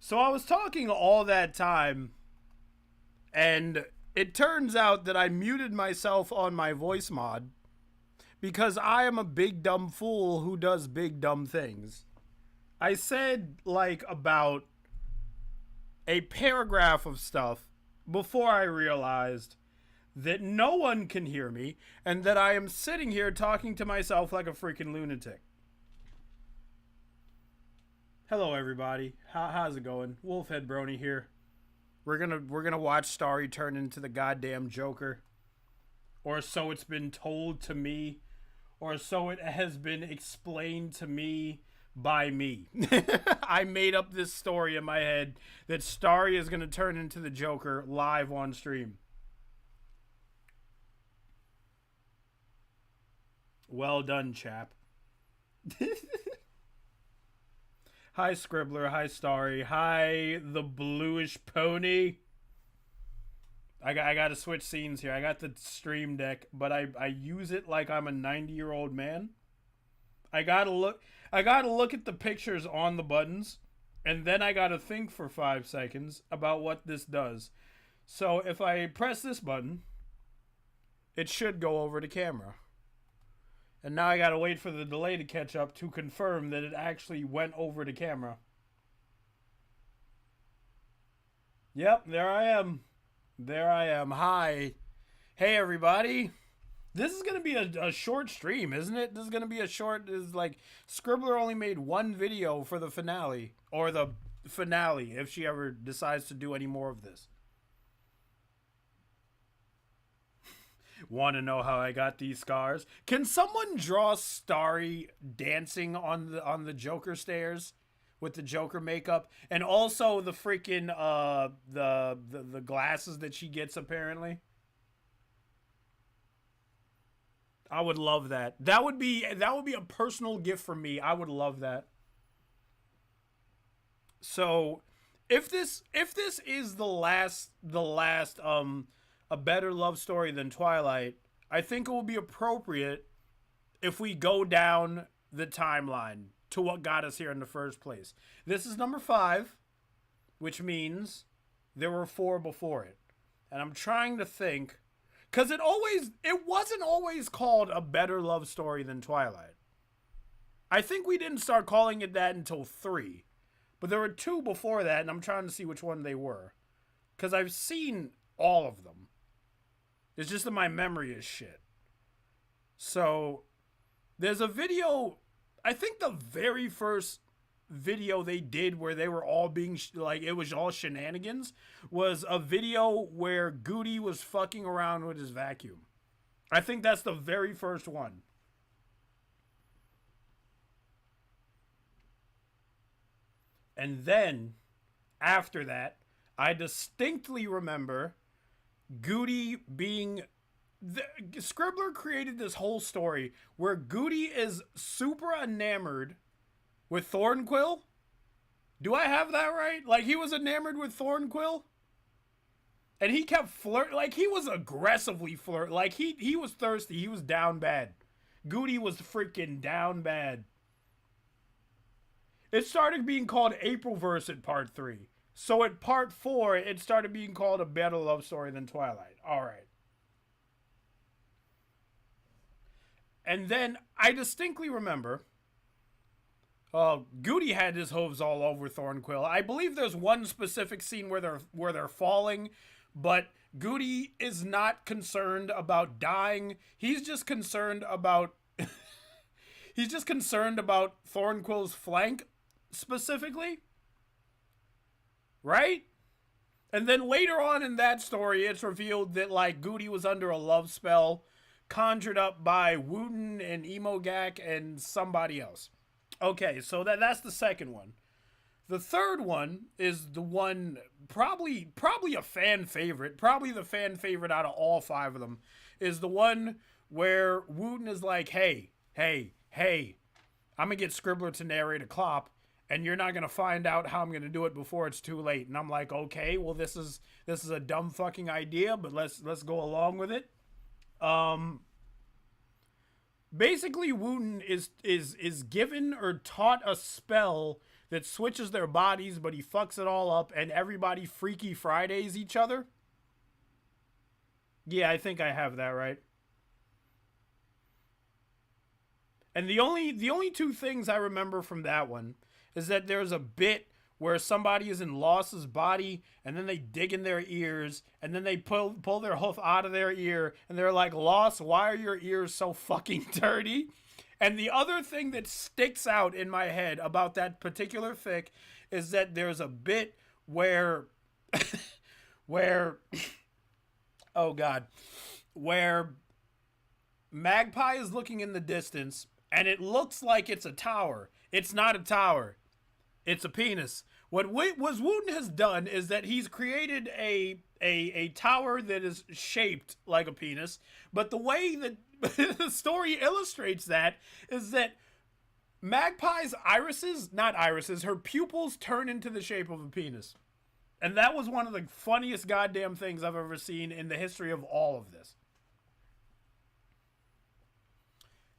So I was talking all that time, and it turns out that I muted myself on my voice mod because I am a big dumb fool who does big dumb things. I said, like, about a paragraph of stuff before I realized that no one can hear me and that I am sitting here talking to myself like a freaking lunatic. Hello, everybody. How's it going? Wolfhead Brony here. We're gonna watch Starry turn into the goddamn Joker, or so it's been told to me, or so it has been explained to me by me. I made up this story in my head that Starry is gonna turn into the Joker live on stream. Well done, chap. Hi, Scribbler. Hi, Starry. Hi, the bluish pony. I got to switch scenes here. I got the stream deck, but I use it like I'm a 90-year-old man. I gotta look at the pictures on the buttons, and then I gotta think for 5 seconds about what this does. So if I press this button, it should go over to camera. And now I gotta wait for the delay to catch up to confirm that it actually went over to camera. Yep, there I am. There I am. Hi. Hey, everybody. This is going to be a short stream, isn't it? This is going to be a short... Is like, Scribbler only made one video for the finale. Or the finale, if she ever decides to do any more of this. Want to know how I got these scars? Can someone draw Starry dancing on the Joker stairs with the Joker makeup, and also the freaking the glasses that she gets apparently? I would love that. That would be a personal gift for me. I would love that. So, if this is the last a better love story than Twilight, I think it will be appropriate if we go down the timeline to what got us here in the first place. This is number 5, which means there were 4 before it. And I'm trying to think, because it wasn't always called a better love story than Twilight. I think we didn't start calling it that until 3. But there were 2 before that, and I'm trying to see which one they were. Because I've seen all of them. It's just that my memory is shit. So, there's a video, I think the very first video they did where they were all being, like, it was all shenanigans, was a video where Goody was fucking around with his vacuum. I think that's the very first one. And then, after that, I distinctly remember Goody being... Scribbler created this whole story where Goody is super enamored with Thornquill. Do I have that right? Like, he was enamored with Thornquill? And he kept flirting. Like, he was aggressively flirting. Like, he was thirsty. He was down bad. Goody was freaking down bad. It started being called Aprilverse at part 3. So at part 4, it started being called a better love story than Twilight. Alright. And then I distinctly remember Goody had his hooves all over Thornquill. I believe there's one specific scene where they're falling, but Goody is not concerned about dying. He's just concerned about Thornquill's flank specifically. Right? And then later on in that story, it's revealed that, like, Goody was under a love spell conjured up by Woon and Emogak and somebody else. Okay, so that's the second one. The third one is the one, probably a fan favorite, probably the fan favorite out of all 5 of them, is the one where Woon is like, hey, I'm gonna get Scribbler to narrate a clop, and you're not gonna find out how I'm gonna do it before it's too late. And I'm like, okay, well, this is a dumb fucking idea, but let's go along with it. Basically, Wooten is given or taught a spell that switches their bodies, but he fucks it all up, and everybody Freaky Fridays each other? Yeah, I think I have that right. And the only two things I remember from that one is that there's a bit where somebody is in Loss's body, and then they dig in their ears, and then they pull their hoof out of their ear, and they're like, Loss, why are your ears so fucking dirty? And the other thing that sticks out in my head about that particular fic is that there's a bit where, oh God, where Magpie is looking in the distance, and it looks like it's a tower. It's not a tower. It's a penis. What Woon has done is that he's created a tower that is shaped like a penis, but the way that the story illustrates that is that Magpie's her pupils turn into the shape of a penis. And that was one of the funniest goddamn things I've ever seen in the history of all of this.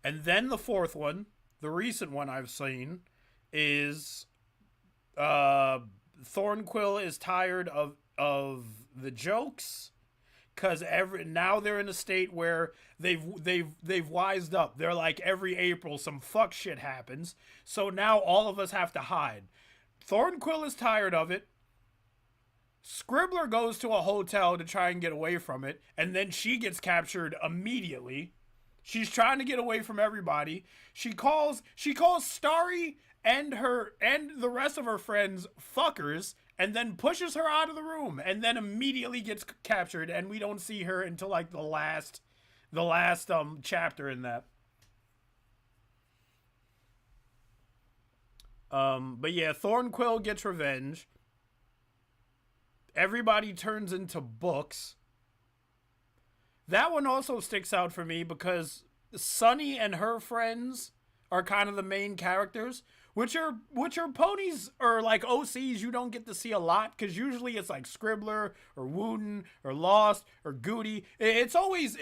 And then the fourth one, the recent one I've seen, is Thornquill is tired of the jokes, because now they're in a state where they've wised up. They're like, every April some fuck shit happens, so now all of us have to hide. Thornquill is tired of it. Scribbler goes to a hotel to try and get away from it, and then she gets captured immediately. She's trying to get away from everybody. She calls Starry and the rest of her friends fuckers, and then pushes her out of the room, and then immediately gets captured, and we don't see her until like the last chapter in that. But yeah, Thornquill gets revenge. Everybody turns into books. That one also sticks out for me because Sunny and her friends are kind of the main characters, which are ponies or like OCs you don't get to see a lot, because usually it's like Scribbler or Wooten or Lost or Goody. It's always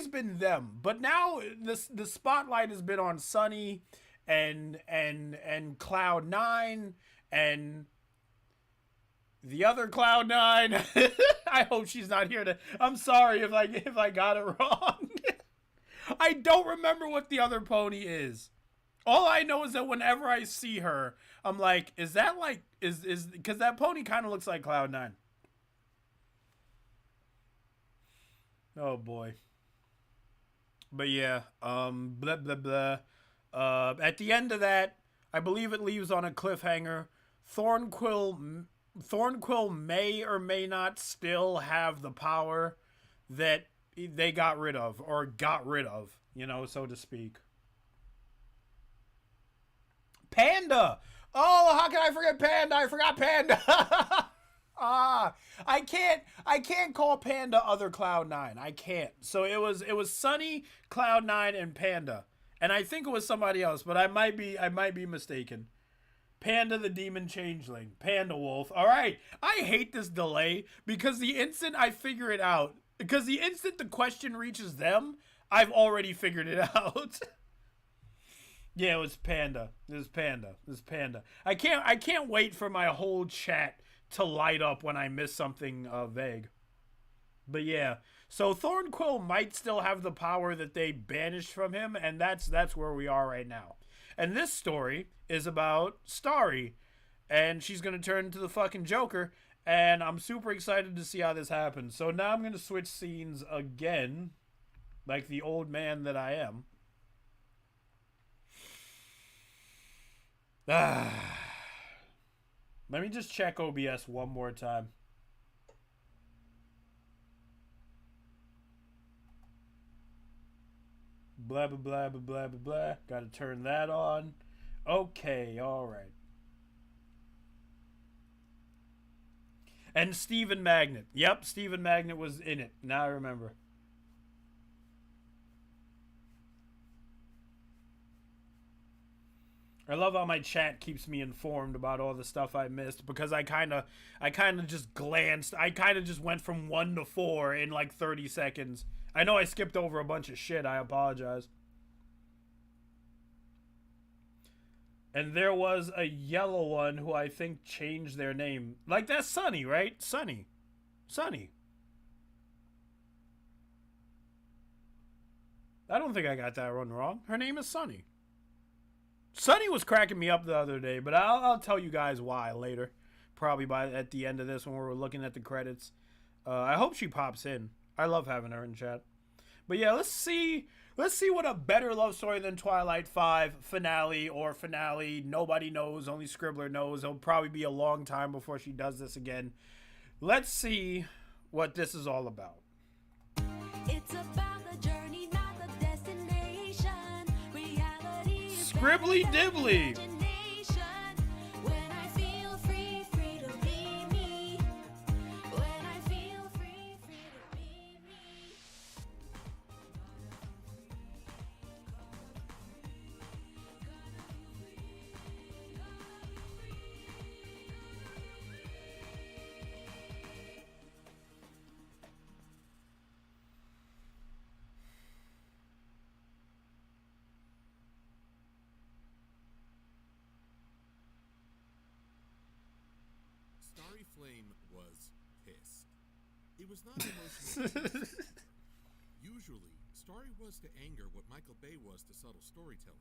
been them. But now the spotlight has been on Sunny and Cloud9 and the other Cloud9. I hope she's not here to. I'm sorry if I got it wrong. I don't remember what the other pony is. All I know is that whenever I see her, I'm like, is that like is because that pony kind of looks like Cloud9. Oh boy. But yeah, blah blah blah. At the end of that, I believe it leaves on a cliffhanger. Thornquill may or may not still have the power that they got rid of, so to speak. Panda! Oh, how can I forget Panda? I forgot Panda! I can't call Panda other Cloud9. I can't. So it was Sunny, Cloud9, and Panda. And I think it was somebody else, but I might be mistaken. Panda the Demon Changeling. Panda Wolf. All right. I hate this delay because the instant I figure it out, because the instant the question reaches them, I've already figured it out. Yeah, it was Panda. It was Panda. I can't wait for my whole chat to light up when I miss something vague. But yeah. So Thornquill might still have the power that they banished from him, and that's where we are right now. And this story is about Starry, and she's going to turn into the fucking Joker, and I'm super excited to see how this happens. So now I'm going to switch scenes again, like the old man that I am. Let me just check OBS one more time. Blah, blah, blah, blah, blah, blah, blah. Gotta turn that on. Okay, alright. And Stephen Magnet. Yep, Stephen Magnet was in it. Now I remember. I love how my chat keeps me informed about all the stuff I missed, because I kind of just glanced. I kind of just went from 1 to 4 in like 30 seconds. I know I skipped over a bunch of shit. I apologize. And there was a yellow one who I think changed their name. Like, that's Sunny, right? Sunny. Sunny. I don't think I got that one wrong. Her name is Sunny. Sunny was cracking me up the other day, but I'll tell you guys why later. Probably at the end of this when we're looking at the credits. I hope she pops in. I love having her in chat. But yeah, let's see what a better love story than Twilight 5 finale or finale. Nobody knows. Only Scribbler knows. It'll probably be a long time before she does this again. Let's see what this is all about. It's about the journey, not the destination. Reality is Scribbly dibbly. When I feel free, free to be me. When I feel free, free to be me. Starryflame was pissed. It was not emotional. Usually, Starry was to anger what Michael Bay was to subtle storytelling.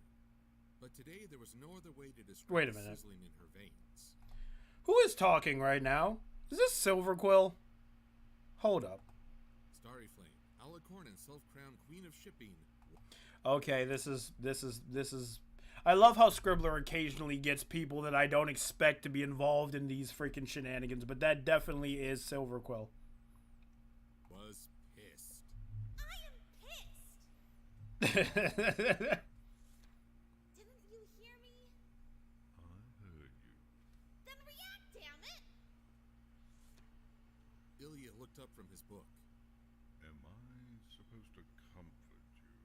But today there was no other way to describe Wait a the minute. sizzling in her veins. Who is talking right now? Is this Silverquill? Hold up. Starryflame, alicorn and self-crowned queen of shipping. Okay, this is. I love how Scribbler occasionally gets people that I don't expect to be involved in these freaking shenanigans, but that definitely is Silverquill. Was pissed. I am pissed. Didn't you hear me? I heard you. Then react, damn it! Ilya looked up from his book. Am I supposed to comfort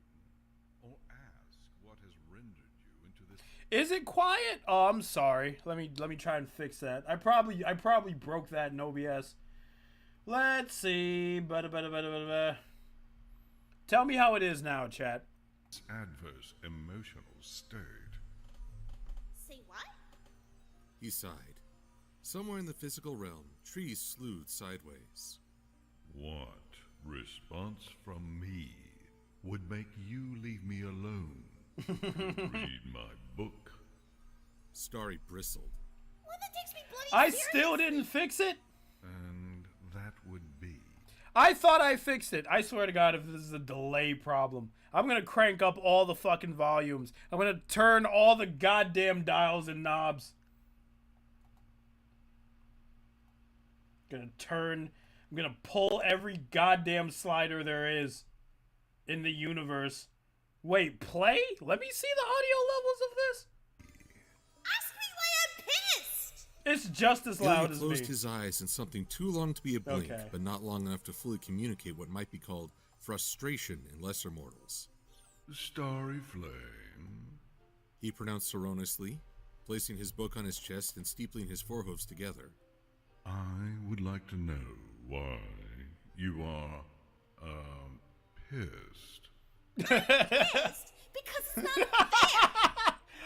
you? Or ask what has rendered you into this? Is it quiet? Oh, I'm sorry. Let me try and fix that. I probably broke that in OBS. Let's see. Tell me how it is now, chat. Adverse emotional state. Say what? He sighed. Somewhere in the physical realm, trees slewed sideways. What response from me would make you leave me alone and read my book? Starry bristled. One that takes me bloody I serious? still didn't fix it. And that would be... I thought I fixed it. I swear to God, if this is a delay problem, I'm going to crank up all the fucking volumes. I'm going to turn all the goddamn dials and knobs. I'm going to pull every goddamn slider there is in the universe. Wait, play? Let me see the audio levels of this. Ask me why I'm pissed! It's just as loud Ilya as closed me. his eyes in something too long to be a blink, Okay. but not long enough to fully communicate what might be called frustration in lesser mortals. Starryflame. He pronounced erroneously, placing his book on his chest and steepling his forehoofs together. I would like to know why you are, pissed. Pissed? Because it's not fair!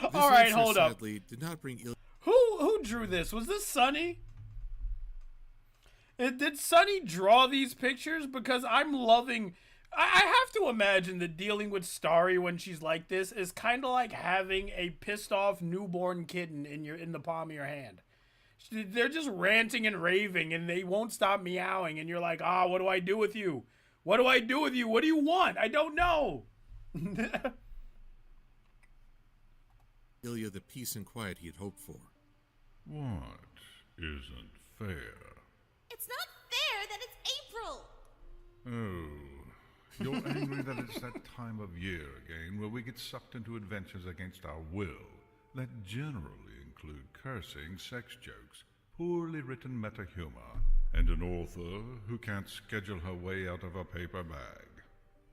This All right, answer, hold up. sadly, did not bring Ilya Who drew this? Was this Sunny? Did Sunny draw these pictures? Because I'm loving... I have to imagine that dealing with Starry when she's like this is kind of like having a pissed off newborn kitten in the palm of your hand. They're just ranting and raving and they won't stop meowing and you're like, what do I do with you? What do I do with you? What do you want? I don't know. the peace and quiet he had hoped for. What isn't fair? It's not fair that it's April! Oh, you're angry that it's that time of year again where we get sucked into adventures against our will that generally include cursing, sex jokes, poorly written meta-humor, and an author who can't schedule her way out of a paper bag.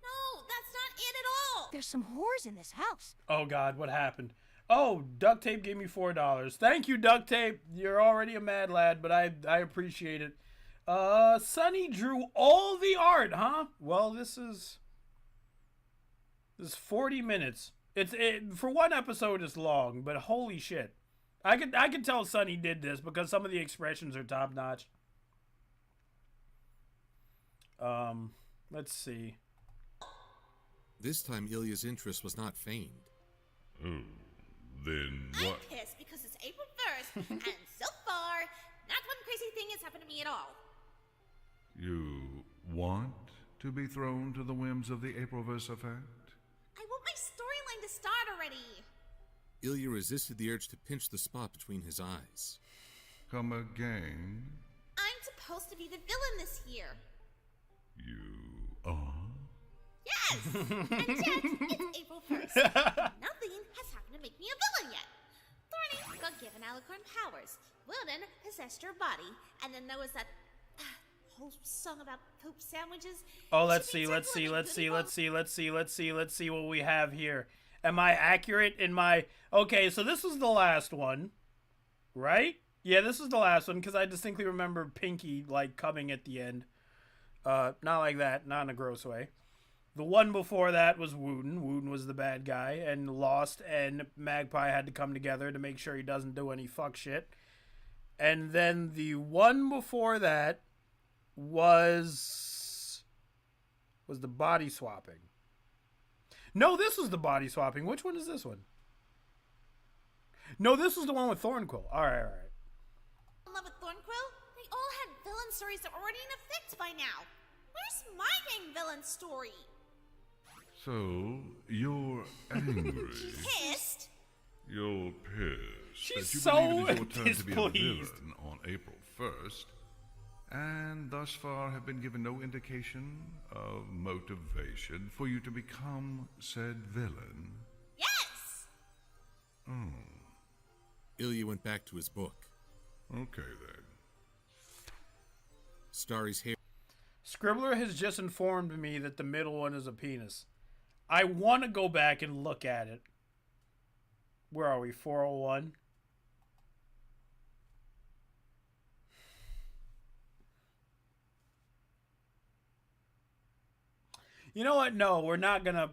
No, that's not it at all! There's some whores in this house. Oh God, what happened? Oh, Duct Tape gave me $4. Thank you, Duct Tape. You're already a mad lad, but I appreciate it. Sunny drew all the art, huh? Well, this is 40 minutes. For one episode it's long, but holy shit. I could tell Sunny did this because some of the expressions are top notch. Let's see. This time, Ilya's interest was not feigned. Oh, then I'm what? pissed because it's April 1st, and so far, not one crazy thing has happened to me at all. You want to be thrown to the whims of the Aprilverse effect? I want my storyline to start already. Ilya resisted the urge to pinch the spot between his eyes. Come again? I'm supposed to be the villain this year. You are? Yes! And yet, it's April 1st. Nothing has happened to make me a villain yet. Thorny got given alicorn powers. Wilden possessed her body. And then there was that whole song about poop sandwiches. Oh, She thinks let's see what we have here. Am I accurate in my... Okay, so this was the last one, right? Yeah, this is the last one, because I distinctly remember Pinky, like, coming at the end. Not like that, not in a gross way. The one before that was Woon. Woon was the bad guy, and Lost and Magpie had to come together to make sure he doesn't do any fuck shit. And then the one before that was the body swapping. No, this was the body swapping. Which one is this one? No, this was the one with Thornquill. All right. in love with Thornquill? They all had villain stories that were already in effect by now. Where's my main villain story? So, you're angry. Pissed? You're pissed She's that you so believe it is your turn to be a displeased. villain on April 1st, and thus far have been given no indication of motivation for you to become said villain. Yes! Ilya went back to his book. Okay then. Starry's hair Scribbler has just informed me that the middle one is a penis. I want to go back and look at it. Where are we? 401? You know what? No, we're not gonna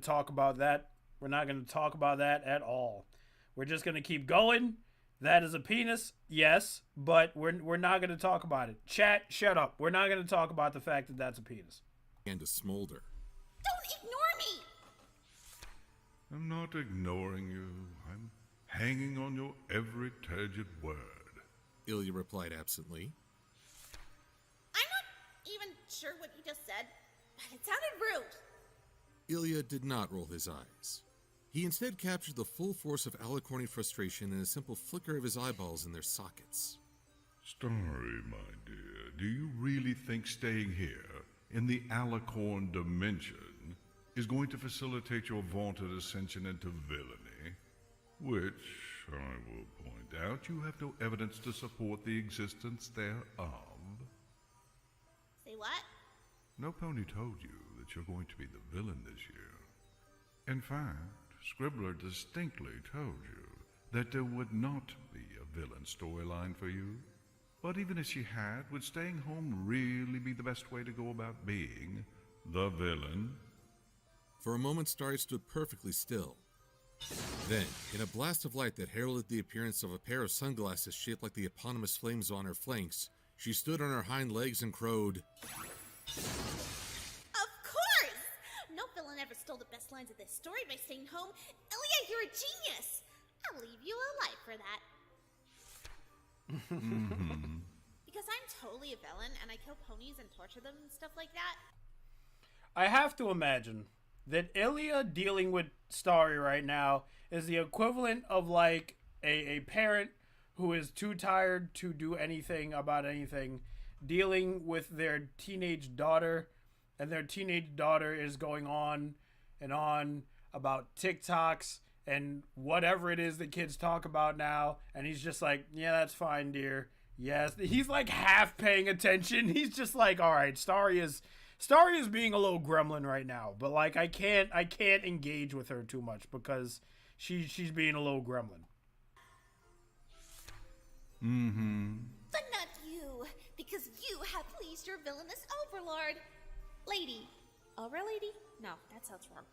talk about that. We're not gonna talk about that at all. We're just gonna keep going. That is a penis, yes, but we're not gonna talk about it. Chat, shut up. We're not gonna talk about the fact that that's a penis. began to smolder. Don't ignore me! I'm not ignoring you. I'm hanging on your every turgid word. Ilya replied absently. I'm not even sure what you just said, but it sounded rude. Ilya did not roll his eyes. He instead captured the full force of alicorny frustration in a simple flicker of his eyeballs in their sockets. Starry, my dear, do you really think staying here in the alicorn dimension is going to facilitate your vaunted ascension into villainy? Which, I will point out, you have no evidence to support the existence thereof. Say what? No pony told you that you're going to be the villain this year. In fact, Scribbler distinctly told you that there would not be a villain storyline for you. But even if she had, would staying home really be the best way to go about being the villain? For a moment, Starry stood perfectly still. Then, in a blast of light that heralded the appearance of a pair of sunglasses shaped like the eponymous flames on her flanks, she stood on her hind legs and crowed, Of course! No villain ever stole the best lines of this story by staying home. Ilya, you're a genius! I'll leave you alive for that. Because I'm totally a villain and I kill ponies and torture them and stuff like that. I have to imagine that Ilya dealing with Starry right now is the equivalent of like a parent who is too tired to do anything about anything, dealing with their teenage daughter, and their teenage daughter is going on and on about TikToks and whatever it is that kids talk about now, and he's just like, yeah, that's fine, dear. Yes, he's like half paying attention. He's just like, all right, Starry is being a little gremlin right now, but like I can't engage with her too much because she's being a little gremlin. But not you, because you have pleased your villainous overlord. Lady. Overlady? No, that sounds wrong.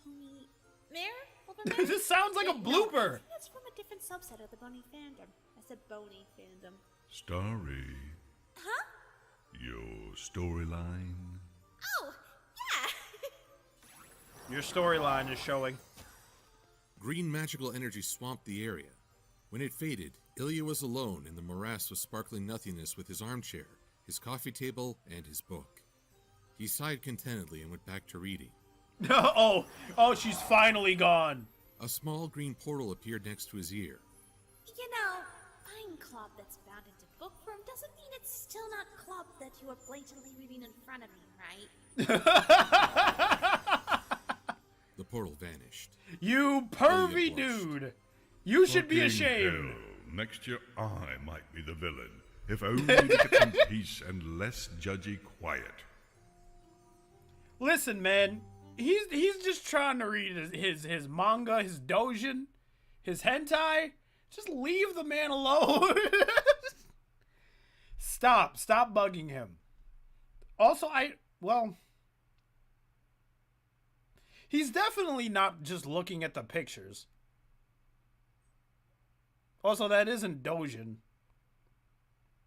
Pony Mare? Over there? This sounds like a Wait, blooper. No, I think that's from a different subset of the Brony fandom. I said Bony fandom. Starry, Huh? your storyline. Oh, yeah. Your storyline is showing. Green magical energy swamped the area. When it faded, Ilya was alone in the morass of sparkling nothingness with his armchair, his coffee table, and his book. He sighed contentedly and went back to reading. Oh, she's finally gone. A small green portal appeared next to his ear. You know, buying cloth that's bound into book form doesn't mean it's still not cloth that you are blatantly reading in front of me, right? The portal vanished. You pervy Ilya blushed. dude. You should be Fucking ashamed. hell. Next year I might be the villain. If only to get some peace and less judgy quiet. Listen, man. He's just trying to read his manga, his doujin, his hentai. Just leave the man alone. Stop bugging him. Also, he's definitely not just looking at the pictures. Also, that isn't doujin.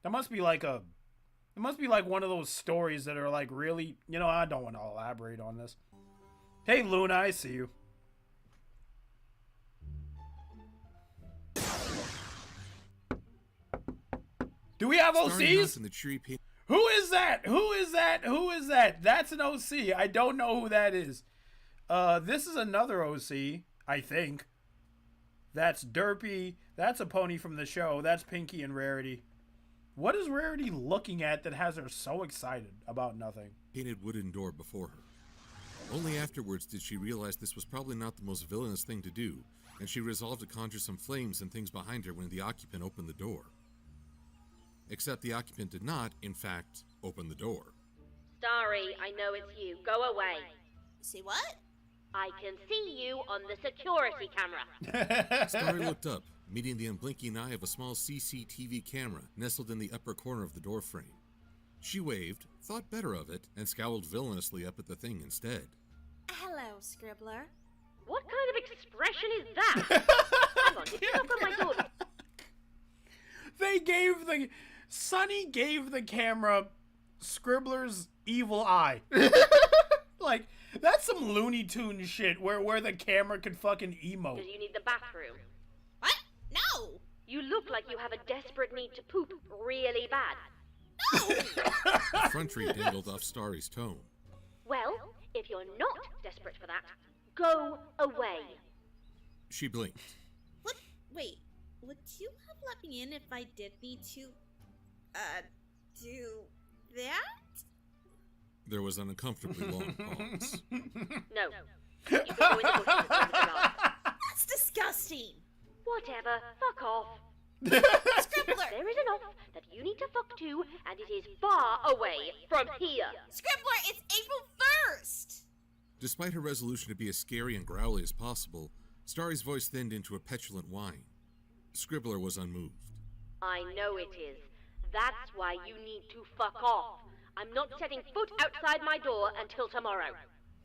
That must be like one of those stories that are like really, I don't want to elaborate on this. Hey, Luna, I see you. Do we have Starry knocked OCs? on the cheery paint. Who is that? Who is that? Who is that? That's an OC. I don't know who that is. This is another OC, I think. That's Derpy. That's a pony from the show. That's Pinky and Rarity. What is Rarity looking at that has her so excited about nothing? Painted wooden door before her. Only afterwards did she realize this was probably not the most villainous thing to do, and she resolved to conjure some flames and things behind her when the occupant opened the door. Except the occupant did not, in fact, open the door. Starry, I know it's you. Go away. See what? I can see you on the security camera. Starry looked up, meeting the unblinking eye of a small CCTV camera nestled in the upper corner of the doorframe. She waved, thought better of it, and scowled villainously up at the thing instead. Hello, Scribbler. What kind of expression is that? Hang on, did you knock on my door? Sunny gave the camera Scribbler's evil eye. Like, that's some Looney Tunes shit where the camera could fucking emote. Do you need the bathroom? What? No! You look like you have a desperate need to poop really bad. The front tree dangled off Starry's tone. Well, if you're not desperate for that, go away. She blinked. What? Wait, would you have let me in if I did need to, do that? There was an uncomfortably long pause. No. You can go in the bushes and over the garden. That's disgusting! Whatever. Fuck off. Scribbler! There is an off that you need to fuck to, and it is far away from here. Scribbler, it's April 1st! Despite her resolution to be as scary and growly as possible, Starry's voice thinned into a petulant whine. Scribbler was unmoved. I know it is. That's why you need to fuck off. I'm not setting foot outside my door until tomorrow.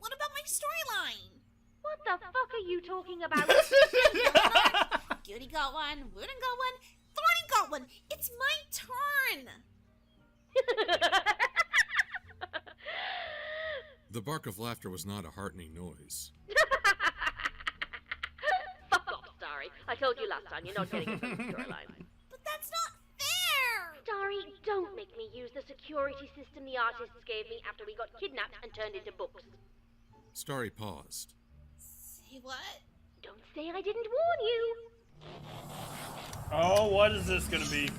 What about my storyline? What the fuck are you talking about? Goody got one, Wooden got one, Thorny got one! It's my turn! The bark of laughter was not a heartening noise. Fuck off, Starry. I told you last time you're not getting it from the storyline. But that's not fair! Starry, don't make me use the security system the artists gave me after we got kidnapped and turned into books. Starry paused. Say what? Don't say I didn't warn you. Oh, what is this gonna be?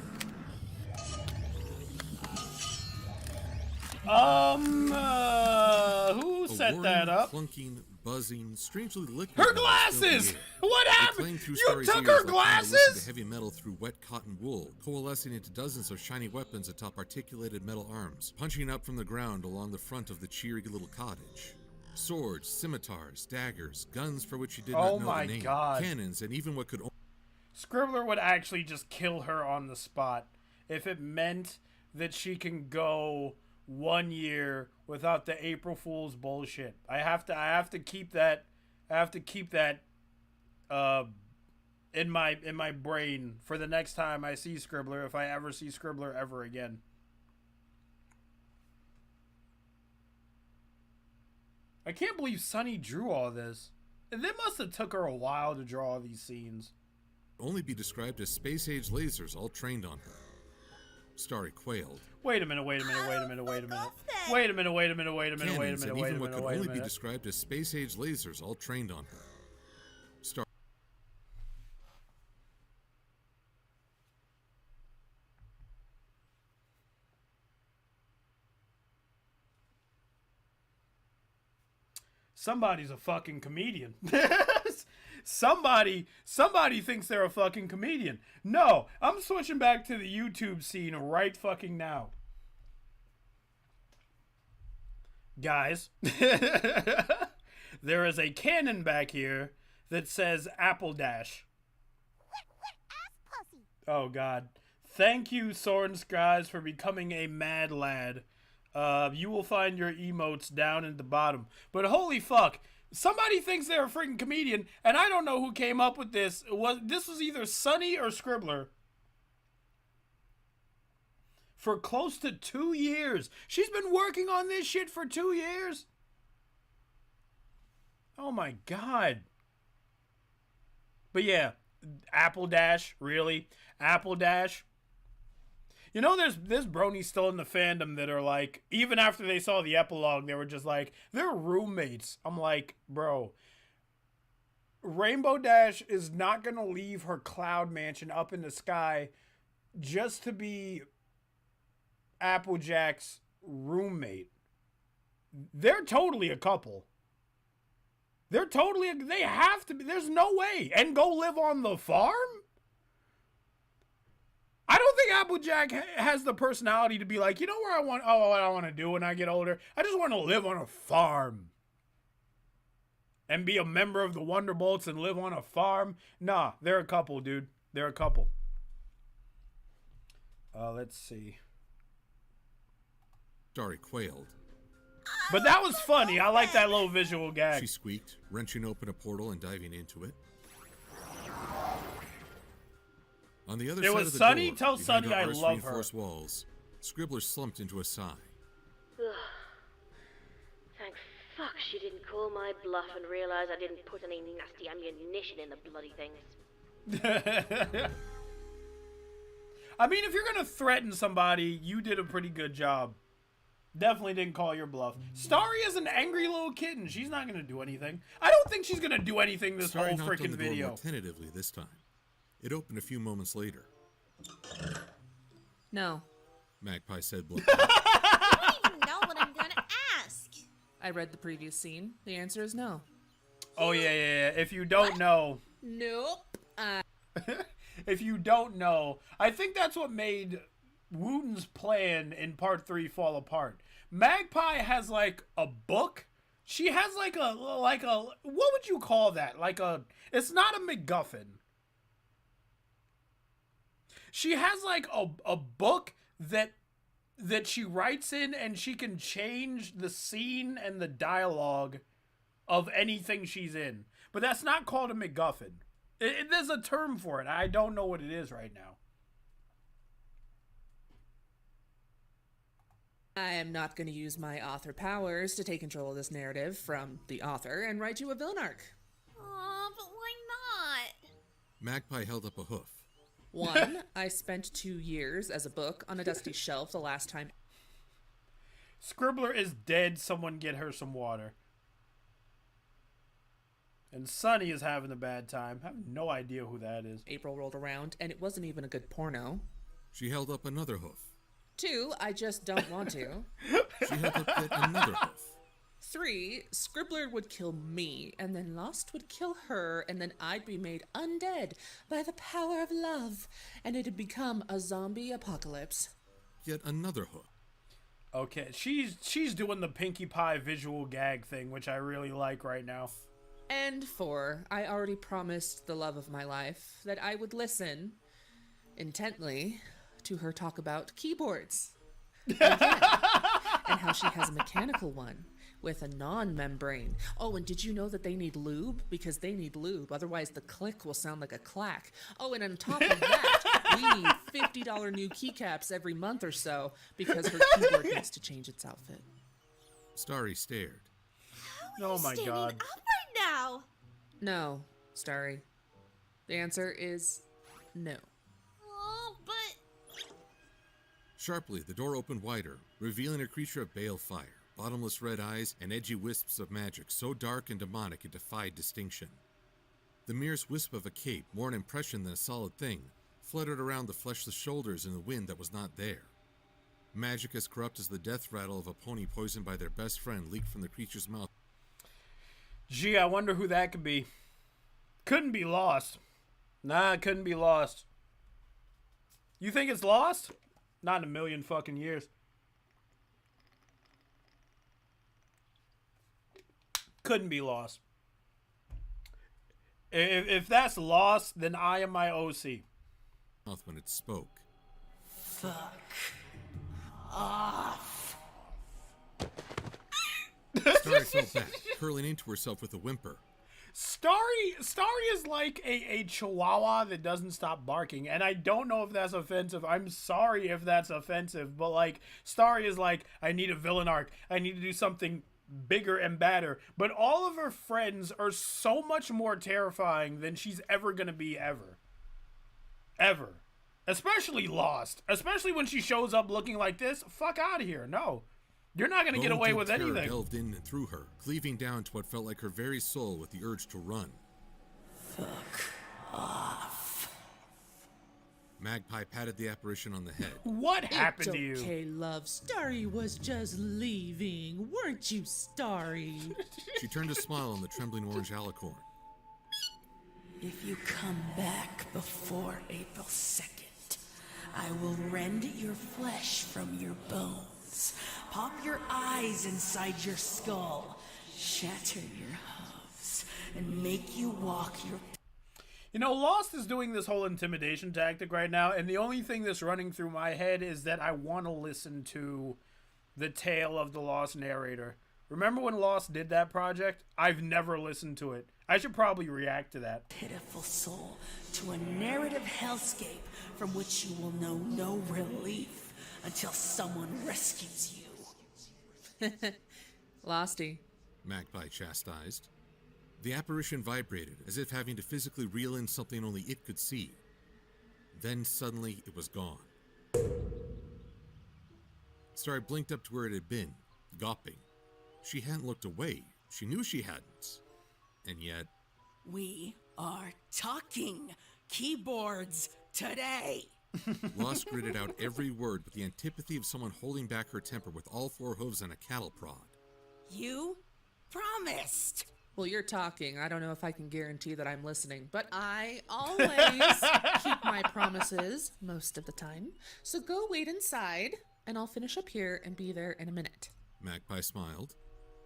Who set A that whirring, up? clunking, buzzing, strangely liquid. Her noise filled the glasses! air. What It happened? clanged through You Starry's took ears her like trying to listen glasses? to heavy metal through wet cotton wool, coalescing into dozens of shiny weapons atop articulated metal arms, punching up from the ground along the front of the cheery little cottage. Swords, scimitars, daggers, guns for which she did Oh not know my the name, God. cannons, and even what could Scribbler would actually just kill her on the spot if it meant that she can go 1 year without the April Fool's bullshit. I have to keep that I have to keep that in my brain for the next time I see Scribbler, if I ever see Scribbler ever again. I can't believe Sunny drew all this. And it must have took her a while to draw all these scenes. Only be described as space-age lasers all trained on her. Starry quailed. Wait a minute. Cannons, and even what could only be described as space-age lasers all trained on her. Somebody's a fucking comedian. Somebody thinks they're a fucking comedian. No, I'm switching back to the YouTube scene right fucking now. Guys, there is a cannon back here that says Apple Dash. Oh God. Thank you, Soren Skies, for becoming a mad lad. You will find your emotes down at the bottom. But holy fuck, somebody thinks they're a freaking comedian, and I don't know who came up with this. This was either Sunny or Scribbler. For close to 2 years. She's been working on this shit for 2 years. Oh my God. But yeah, Apple Dash, really? Apple Dash? You know, there's bronies still in the fandom that are like, even after they saw the epilogue, they were just like, they're roommates. I'm like, bro, Rainbow Dash is not going to leave her cloud mansion up in the sky just to be Applejack's roommate. They're totally a couple. They have to be. There's no way. And go live on the farm? I don't think Applejack has the personality to be like, you know what I want to do when I get older? I just want to live on a farm. And be a member of the Wonderbolts and live on a farm. Nah, they're a couple, dude. They're a couple. Let's see. Starry quailed. But that was funny. I like that little visual gag. She squeaked, wrenching open a portal and diving into it. On the other side of the Sunny. door, Tell behind Sunny I arse love her. reinforced walls, Scribbler slumped into a sigh. Thank fuck she didn't call my bluff and realize I didn't put any nasty ammunition in the bloody things. I mean, if you're going to threaten somebody, you did a pretty good job. Definitely didn't call your bluff. Starry is an angry little kitten. She's not going to do anything. I don't think she's going to do anything this Starry whole knocked on freaking the door video. more tentatively this time. It opened a few moments later. No. Magpie said bluntly. I don't even know what I'm gonna ask. I read the previous scene. The answer is no. Oh, yeah. If you don't know... Nope. If you don't know, I think that's what made Wooten's plan in part 3 fall apart. Magpie has like a book. She has like a what would you call that? It's not a MacGuffin. She has like a book that she writes in, and she can change the scene and the dialogue of anything she's in. But that's not called a MacGuffin. There's a term for it. I don't know what it is right now. I am not going to use my author powers to take control of this narrative from the author and write you a villain arc. Aw, but why not? Magpie held up a hoof. 1, I spent 2 years as a book on a dusty shelf the last time. Scribbler is dead. Someone get her some water. And Sunny is having a bad time. I have no idea who that is. April rolled around, and it wasn't even a good porno. She held up another hoof. 2, I just don't want to. She held up yet another hoof. 3, Scribbler would kill me, and then Lost would kill her, and then I'd be made undead by the power of love, and it'd become a zombie apocalypse. Yet another hoof. Okay, she's doing the Pinkie Pie visual gag thing, which I really like right now. And 4, I already promised the love of my life that I would listen intently to her talk about keyboards. And how she has a mechanical one, with a non-membrane. Oh, and did you know that they need lube? Because they need lube. Otherwise, the click will sound like a clack. Oh, and on top of that, we need $50 new keycaps every month or so because her keyboard needs to change its outfit. Starry stared. Oh my Standing god. up right now. No, Starry. The answer is no. Oh, but Sharply, the door opened wider, revealing a creature of balefire, bottomless red eyes, and edgy wisps of magic so dark and demonic it defied distinction. The merest wisp of a cape, more an impression than a solid thing, fluttered around the fleshless shoulders in the wind that was not there. Magic as corrupt as the death rattle of a pony poisoned by their best friend leaked from the creature's mouth. Gee, I wonder who that could be. Couldn't be Lost. Nah, it couldn't be Lost. You think it's Lost? Not in a million fucking years. Couldn't be Lost. If that's Lost, then I am my OC. Mouth when it spoke. Fuck off. Starry fell back, curling into herself with a whimper. Starry is like a chihuahua that doesn't stop barking, and I don't know if that's offensive. I'm sorry if that's offensive, but like Starry is like, I need a villain arc. I need to do something bigger and badder. But all of her friends are so much more terrifying than she's ever gonna be ever. Ever. Especially Lost. Especially when she shows up looking like this. Fuck out of here. No. You're not going to get away with Terror anything. delved in and through her, cleaving down to what felt like her very soul with the urge to run. Fuck off. Magpie patted the apparition on the head. What happened to you? It's okay, love. Starry was just leaving. Weren't you, Starry? She turned a smile on the trembling orange alicorn. If you come back before April 2nd, I will rend your flesh from your bones, pop your eyes inside your skull, shatter your hooves, and make you walk your... You know, Lost is doing this whole intimidation tactic right now, and the only thing that's running through my head is that I want to listen to the tale of the Lost narrator. Remember when Lost did that project? I've never listened to it. I should probably react to that. pitiful soul to a narrative hellscape from which you will know no relief until someone rescues you. Losty. Magpie chastised. The apparition vibrated, as if having to physically reel in something only it could see. Then suddenly it was gone. Starry blinked up to where it had been, gawping. She hadn't looked away. She knew she hadn't. And yet... We are talking keyboards today. Lost gritted out every word with the antipathy of someone holding back her temper with all four hooves and a cattle prod. You promised. Well, you're talking. I don't know if I can guarantee that I'm listening, but I always keep my promises most of the time. So go wait inside, and I'll finish up here and be there in a minute. Magpie smiled.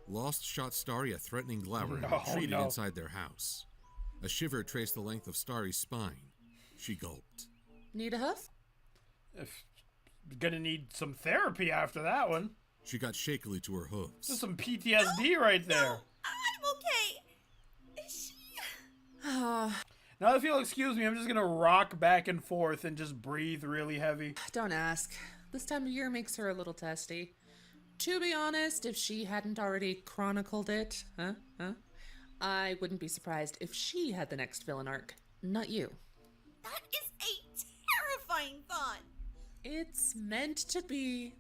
Lost shot Starry a threatening glower and retreated inside their house. A shiver traced the length of Starry's spine. She gulped. Need a hoof? Gonna need some therapy after that one. She got shakily to her hooves. There's some PTSD right there. I'm okay. Is she? Now, if you'll excuse me, I'm just gonna rock back and forth and just breathe really heavy. Don't ask. This time of year makes her a little testy. To be honest, if she hadn't already chronicled it, I wouldn't be surprised if she had the next villain arc, not you. That is a terrifying thought. It's meant to be.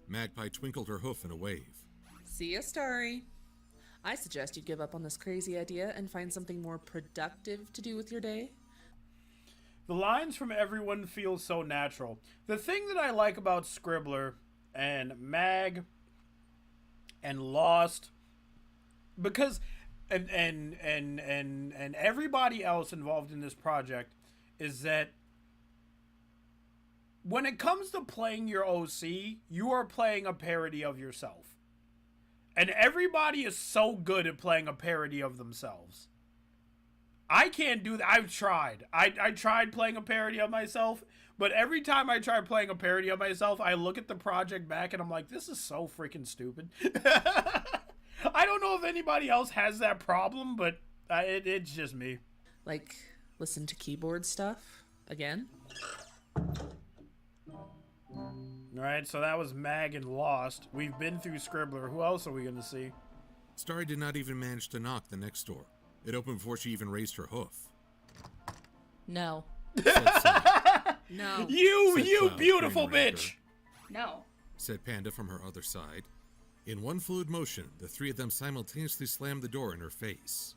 Magpie twinkled her hoof in a wave. See ya, Starry. I suggest you give up on this crazy idea and find something more productive to do with your day. The lines from everyone feel so natural. The thing that I like about Scribbler and Mag and Lost, because and everybody else involved in this project, is that when it comes to playing your OC, you are playing a parody of yourself. And everybody is so good at playing a parody of themselves. I can't do that. I've tried. I tried playing a parody of myself, but every time I try playing a parody of myself, I look at the project back and I'm like, this is so freaking stupid. I don't know if anybody else has that problem, but it's just me. Like, listen to keyboard stuff again. All right, so that was Mag and Lost. We've been through Scribbler. Who else are we going to see? Starry did not even manage to knock the next door. It opened before she even raised her hoof. No. Said Sunny. No. You Cloud, beautiful Green bitch. No. Said Panda from her other side. In one fluid motion, the three of them simultaneously slammed the door in her face.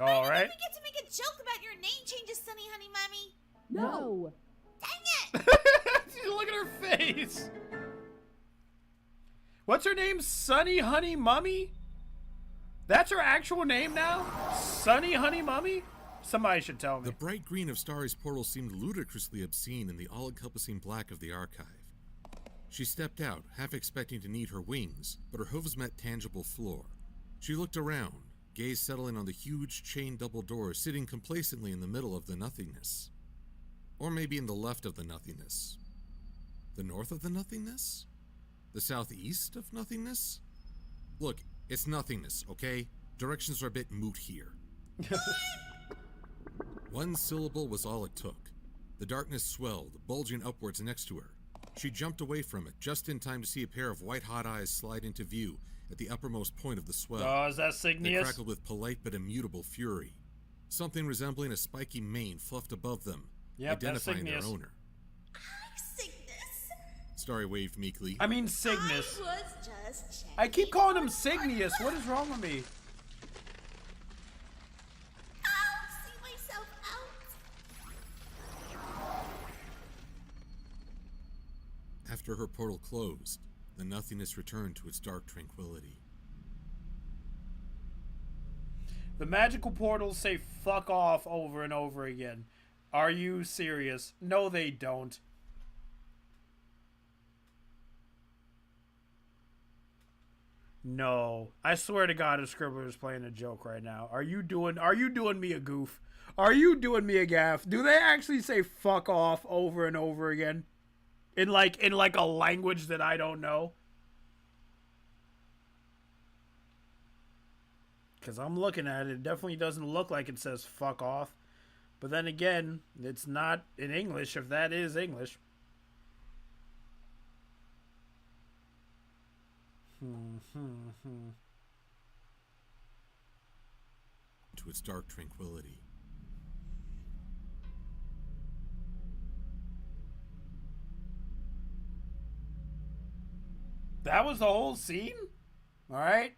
All right. We get to make a joke about your name changes, Sunny Honey Mommy. No. Dang it! Look at her face. What's her name? Sunny Honey Mummy? That's her actual name now? Sunny Honey Mummy? Somebody should tell me. The bright green of Starry's portal seemed ludicrously obscene in the all-encompassing black of the archive. She stepped out, half expecting to need her wings, but her hooves met tangible floor. She looked around, gaze settling on the huge chain double doors sitting complacently in the middle of the nothingness. Or maybe in the left of the nothingness. The north of the nothingness? The southeast of nothingness? Look, it's nothingness, okay? Directions are a bit moot here. One syllable was all it took. The darkness swelled, bulging upwards next to her. She jumped away from it, just in time to see a pair of white-hot eyes slide into view at the uppermost point of the swell. Oh, is that They Cygnus? crackled with polite but immutable fury. Something resembling a spiky mane fluffed above them, Yep, that's identifying their Cygnus. owner. Cygnus. Starry waved meekly. I mean Cygnus. I was just checking. I keep calling him Cygnus. What is wrong with me? I'll see myself out. After her portal closed, the nothingness returned to its dark tranquility. The magical portals say fuck off over and over again. Are you serious? No, they don't. No. I swear to God, a Scribbler is playing a joke right now. Are you doing me a goof? Are you doing me a gaff? Do they actually say fuck off over and over again? In like a language that I don't know? Because I'm looking at it. It definitely doesn't look like it says fuck off. But then again, it's not in English, if that is English. To its dark tranquility. That was the whole scene? Alright.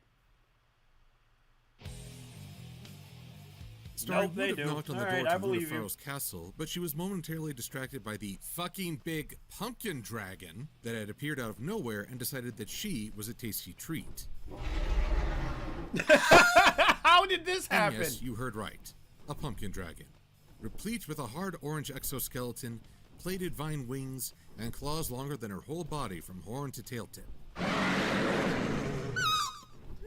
Starry Nope, they would have do. knocked on the Alright, door I to believe you. Lunafarrow's castle, but she was momentarily distracted by the fucking big pumpkin dragon that had appeared out of nowhere and decided that she was a tasty treat. How did this And happen? yes, you heard right. A pumpkin dragon. Replete with a hard orange exoskeleton, plated vine wings, and claws longer than her whole body from horn to tail tip.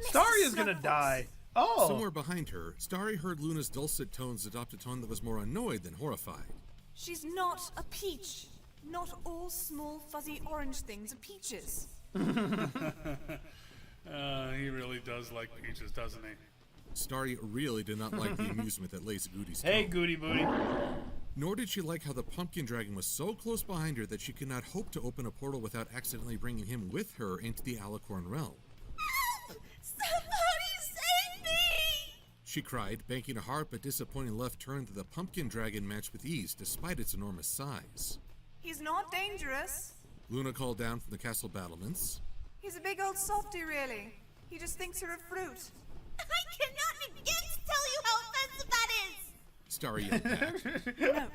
Starry is gonna die. Oh. Somewhere behind her, Starry heard Luna's dulcet tones adopt a tone that was more annoyed than horrified. She's not a peach. Not all small, fuzzy orange things are peaches. He really does like peaches, doesn't he? Starry really did not like the amusement that laced Goody's Hey, tone. Goody Booty. Nor did she like how the pumpkin dragon was so close behind her that she could not hope to open a portal without accidentally bringing him with her into the Alicorn realm. Somebody save me! She cried, banking a hard but disappointing left turn that the pumpkin dragon matched with ease despite its enormous size. He's not dangerous. Luna called down from the castle battlements. He's a big old softy, really. He just thinks you're a fruit. I cannot begin to tell you how offensive that is! Starry yelled back.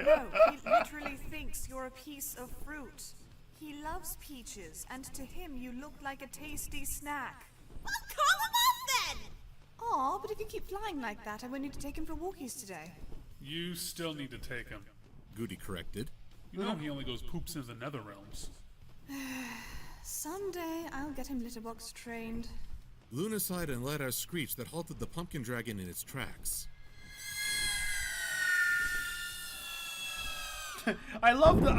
No, he literally thinks you're a piece of fruit. He loves peaches, and to him you look like a tasty snack. Well, call him off then! Aw, but if you keep flying like that, I won't need to take him for walkies today. You still need to take him. Goody corrected. You know he only goes poops into the nether realms. Someday I'll get him litterbox trained. Luna sighed and let out a screech that halted the pumpkin dragon in its tracks. I love the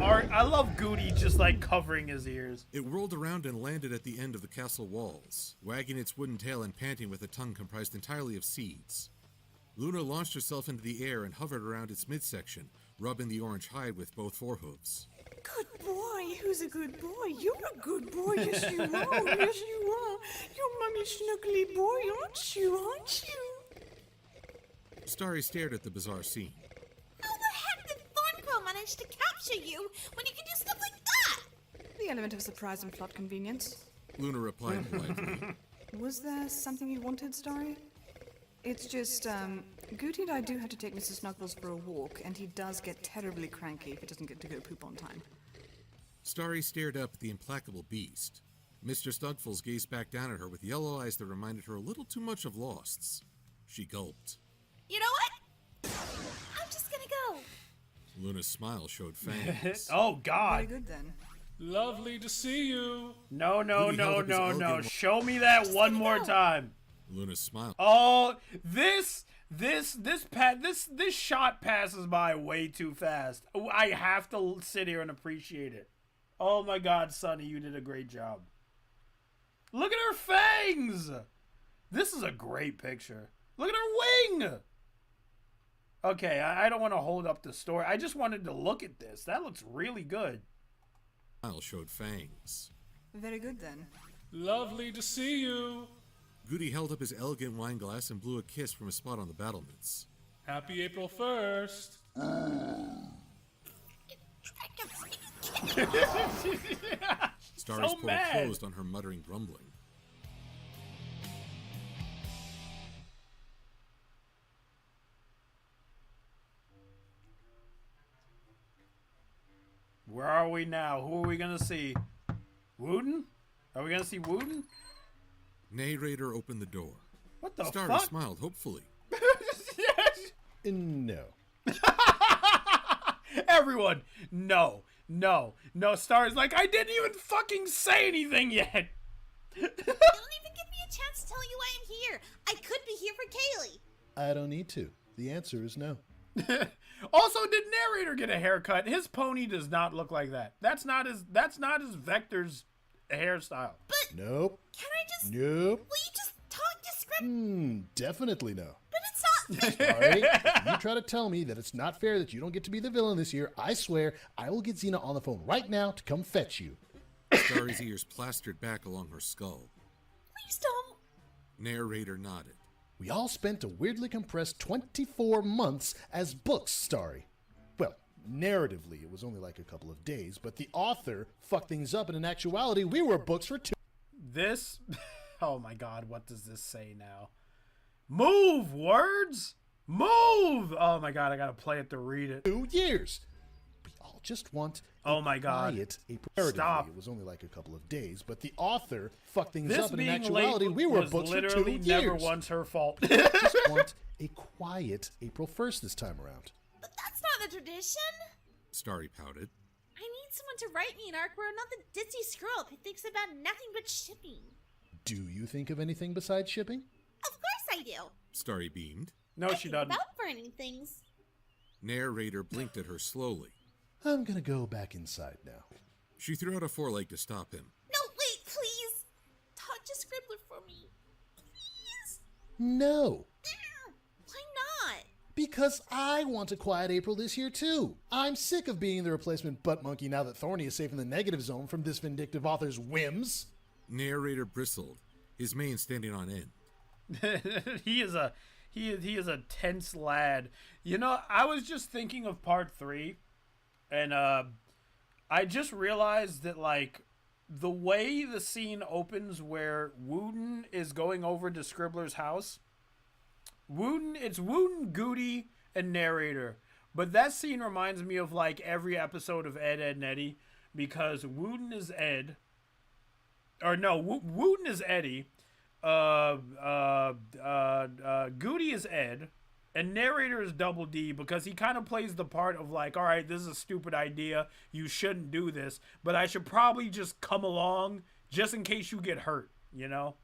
art. I love Goody just like covering his ears. It whirled around and landed at the end of the castle walls, wagging its wooden tail and panting with a tongue comprised entirely of seeds. Luna launched herself into the air and hovered around its midsection, rubbing the orange hide with both forehooves. Good boy. Who's a good boy? You're a good boy. Yes, you are. Yes, you are. You're Mummy Snuggly boy, aren't you? Aren't you? Starry stared at the bizarre scene. How the heck did Thornquill manage to capture you when you can do stuff like that? The element of surprise and plot convenience. Luna replied politely. Was there something you wanted, Starry? It's just, Gooty and I do have to take Mr. Snuggles for a walk, and he does get terribly cranky if he doesn't get to go poop on time. Starry stared up at the implacable beast. Mr. Snuggles gazed back down at her with yellow eyes that reminded her a little too much of Lost's. She gulped. You know what? I'm just gonna go. Luna's smile showed fangs. Oh God. Very good then. Lovely to see you. No, no, Goody no, held up his no, elgin no. wa- Show me that one more time. Luna's smile. Oh, this shot passes by way too fast. I have to sit here and appreciate it. Oh my God, Sonny, you did a great job. Look at her fangs. This is a great picture. Look at her wing. Okay, I don't want to hold up the story. I just wanted to look at this. That looks really good. Smile showed fangs. Very good then. Lovely to see you. Goody held up his elegant wine glass and blew a kiss from a spot on the battlements. Happy April 1st. Starry's So portal mad. closed on her muttering grumbling. Where are we now? Who are we going to see? Wooden? Are we going to see Wooden? Narrator opened the door. What the Starry fuck? smiled hopefully. No. Everyone, no. Star's like, I didn't even fucking say anything yet. You don't even give me a chance to tell you why I'm here. I could be here for Kaylee. I don't need to. The answer is no. Also, did Narrator get a haircut? His pony does not look like that. That's not his Vector's hairstyle. But Nope. can I just... Nope. Will you just talk to script? Definitely no. But it's not... All right? If you try to tell me that it's not fair that you don't get to be the villain this year, I swear I will get Xena on the phone right now to come fetch you. Starry's ears plastered back along her skull. Please don't. Narrator nodded. We all spent a weirdly compressed 24 months as books, Starry. Well, narratively, it was only like a couple of days, but the author fucked things up, and in actuality, we were books for 2. This... Oh my God, what does this say now? Move, words! Move! Oh my God, I gotta play it to read it. 2 years. We all just want Oh my God. quiet April. Stop. It was only like a couple of days, but the author fucked things This up, and in being actuality, late we were was books for 2 literally years. never once her fault. Just want a quiet April 1st this time around. But that's not the tradition. Starry pouted. I need someone to write me an arc where I'm not the ditzy scroll who thinks about nothing but shipping. Do you think of anything besides shipping? Of course I do. Starry beamed. No, I she think doesn't. about burning things. Narrator blinked at her slowly. I'm gonna go back inside now. She threw out a foreleg to stop him. No, wait, please. Talk to Scribbler for me. Please. No, Why not? because I want a quiet April this year too. I'm sick of being the replacement butt monkey now that Thorny is safe in the negative zone from this vindictive author's whims. Narrator bristled, his mane standing on end. he is a tense lad. You know, I was just thinking of part 3, and I just realized that like the way the scene opens where Wooden is going over to Scribbler's house. It's Wooden, Goody, and Narrator. But that scene reminds me of like every episode of Ed, Edd n Eddy, because Wooden is Ed. Or no, Wooden is Eddie. Goody is Ed, and Narrator is Double D, because he kind of plays the part of like, all right, this is a stupid idea, you shouldn't do this, but I should probably just come along just in case you get hurt, you know?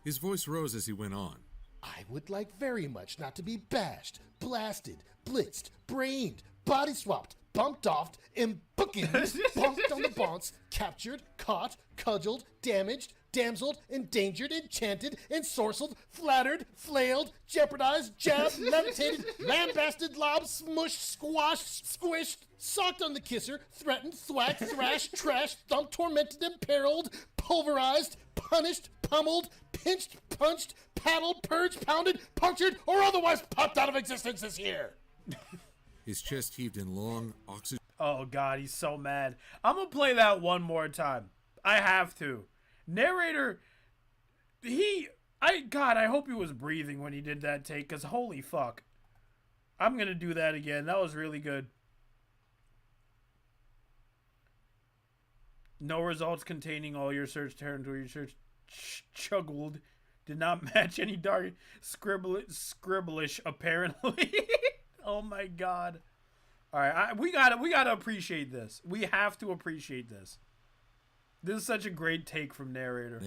His voice rose as he went on. I would like very much not to be bashed, blasted, blitzed, brained, body swapped, bumped off, bookended, bonked on the bonks, captured, caught, cudgeled, damaged, damseled, endangered, enchanted, ensorcelled, flattered, flailed, jeopardized, jabbed, levitated, lambasted, lobbed, smushed, squashed, squished, socked on the kisser, threatened, thwacked, thrashed, trashed, thumped, tormented, imperiled, pulverized, punished, pummeled, pinched, punched, paddled, purged, pounded, punctured, or otherwise popped out of existence this year. His chest heaved in long, oxygen. Oh God, he's so mad. I'm gonna play that one more time. I have to. Narrator, I hope he was breathing when he did that take, because holy fuck. I'm gonna do that again. That was really good. No results containing all your search territory. Search chuggled did not match any dark scribbleish apparently. Oh my God. All right, we gotta appreciate this. We have to appreciate this. This is such a great take from Narrator.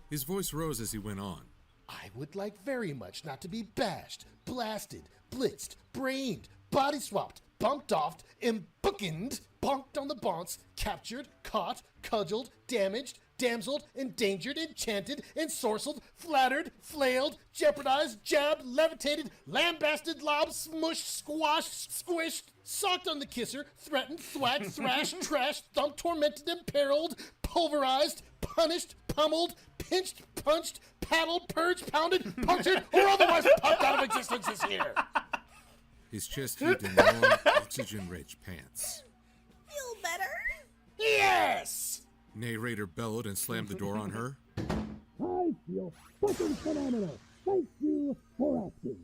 His voice rose as he went on. I would like very much not to be bashed, blasted, blitzed, brained, body swapped, bumped off, bookended, bonked on the bonks, captured, caught, cudgeled, damaged, damseled, endangered, enchanted, ensorcelled, flattered, flailed, jeopardized, jabbed, levitated, lambasted, lobbed, smushed, squashed, squished, socked on the kisser, threatened, thwacked, thrashed, trashed, thumped, tormented, imperiled, pulverized, punished, pummeled, pinched, punched, paddled, purged, pounded, punctured, or otherwise popped out of existence this year. His chest heaved in long, oxygen-rich pants. Feel better? Yes! Narrator bellowed and slammed the door on her. I feel fucking phenomenal. Thank you for asking.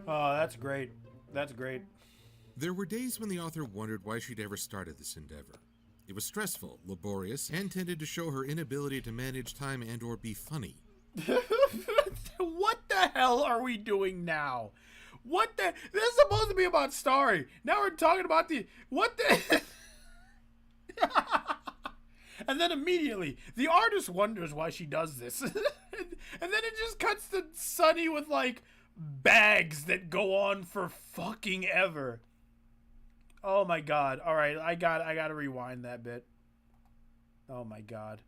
Oh, that's great. That's great. There were days when the author wondered why she'd ever started this endeavor. It was stressful, laborious, and tended to show her inability to manage time and or be funny. What the hell are we doing now? What the? This is supposed to be about Starry. Now we're talking about what the? And then immediately, the artist wonders why she does this. And then it just cuts to Sunny with, like, bags that go on for fucking ever. Oh my God. All right, I gotta rewind that bit. Oh my God.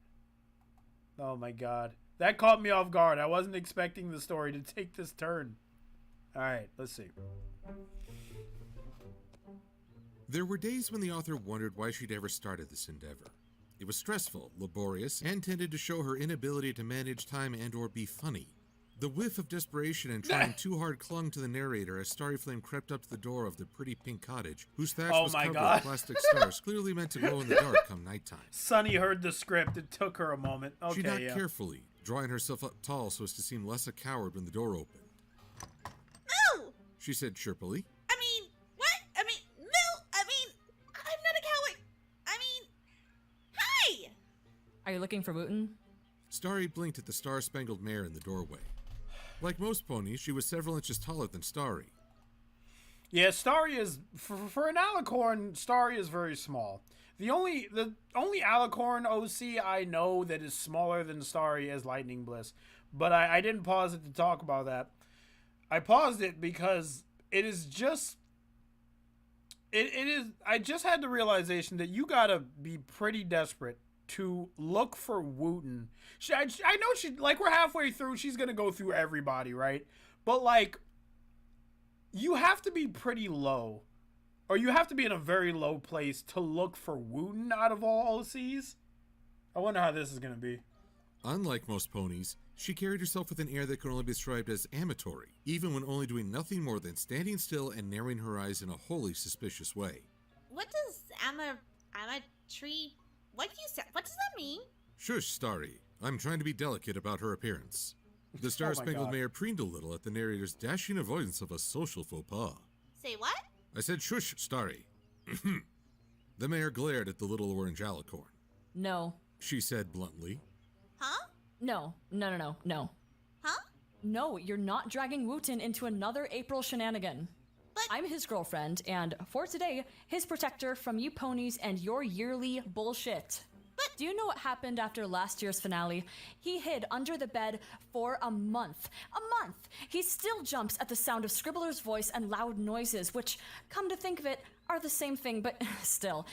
Oh my God. That caught me off guard. I wasn't expecting the story to take this turn. All right, let's see. There were days when the author wondered why she'd ever started this endeavor. It was stressful, laborious, and tended to show her inability to manage time and or be funny. The whiff of desperation and trying too hard clung to the narrator as Starryflame crept up to the door of the pretty pink cottage, whose thatch was covered with plastic stars clearly meant to glow in the dark come nighttime. Sunny heard the script. It took her a moment. Okay, she knocked carefully, drawing herself up tall so as to seem less a coward when the door opened. No! She said chirpily. What? No! I'm not a coward! Hi! Are you looking for Wooten? Starry blinked at the star-spangled mare in the doorway. Like most ponies, she was several inches taller than Starry. Yeah, Starry is for an alicorn. Starry is very small. The only alicorn OC I know that is smaller than Starry is Lightning Bliss, but I didn't pause it to talk about that. I paused it because it is just it is. I just had the realization that you gotta be pretty desperate to look for Wooten. I know she, like, we're halfway through, she's gonna go through everybody, right? But, like, you have to be pretty low, or you have to be in a very low place to look for Wooten out of all OCs. I wonder how this is gonna be. Unlike most ponies, she carried herself with an air that could only be described as amatory, even when only doing nothing more than standing still and narrowing her eyes in a wholly suspicious way. What does tree? What does that mean? Shush, Starry. I'm trying to be delicate about her appearance. The Star-Spangled Mare preened a little at the narrator's dashing avoidance of a social faux pas. Say what? I said shush, Starry. The mare glared at the little orange alicorn. No. She said bluntly. Huh? No. Huh? No, you're not dragging Wooten into another April shenanigan. I'm his girlfriend, and for today, his protector from you ponies and your yearly bullshit. But do you know what happened after last year's finale? He hid under the bed for a month. A month! He still jumps at the sound of Scribbler's voice and loud noises, which, come to think of it, are the same thing, but still.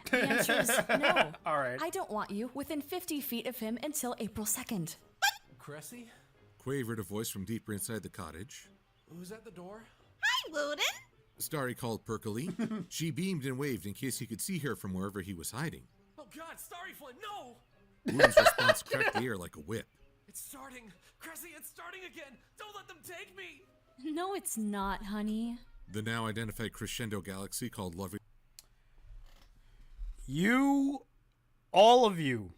The answer is no. All right. I don't want you within 50 feet of him until April 2nd. Cressy? Quavered a voice from deeper inside the cottage. Who's at the door? Hi, Wooden. Starry called perkily. She beamed and waved in case he could see her from wherever he was hiding. Oh god, Starryflame, no! Woon's response cracked the air like a whip. It's starting! Cressy, it's starting again! Don't let them take me! No, it's not, honey. The now identified crescendo galaxy called Lovely. All of you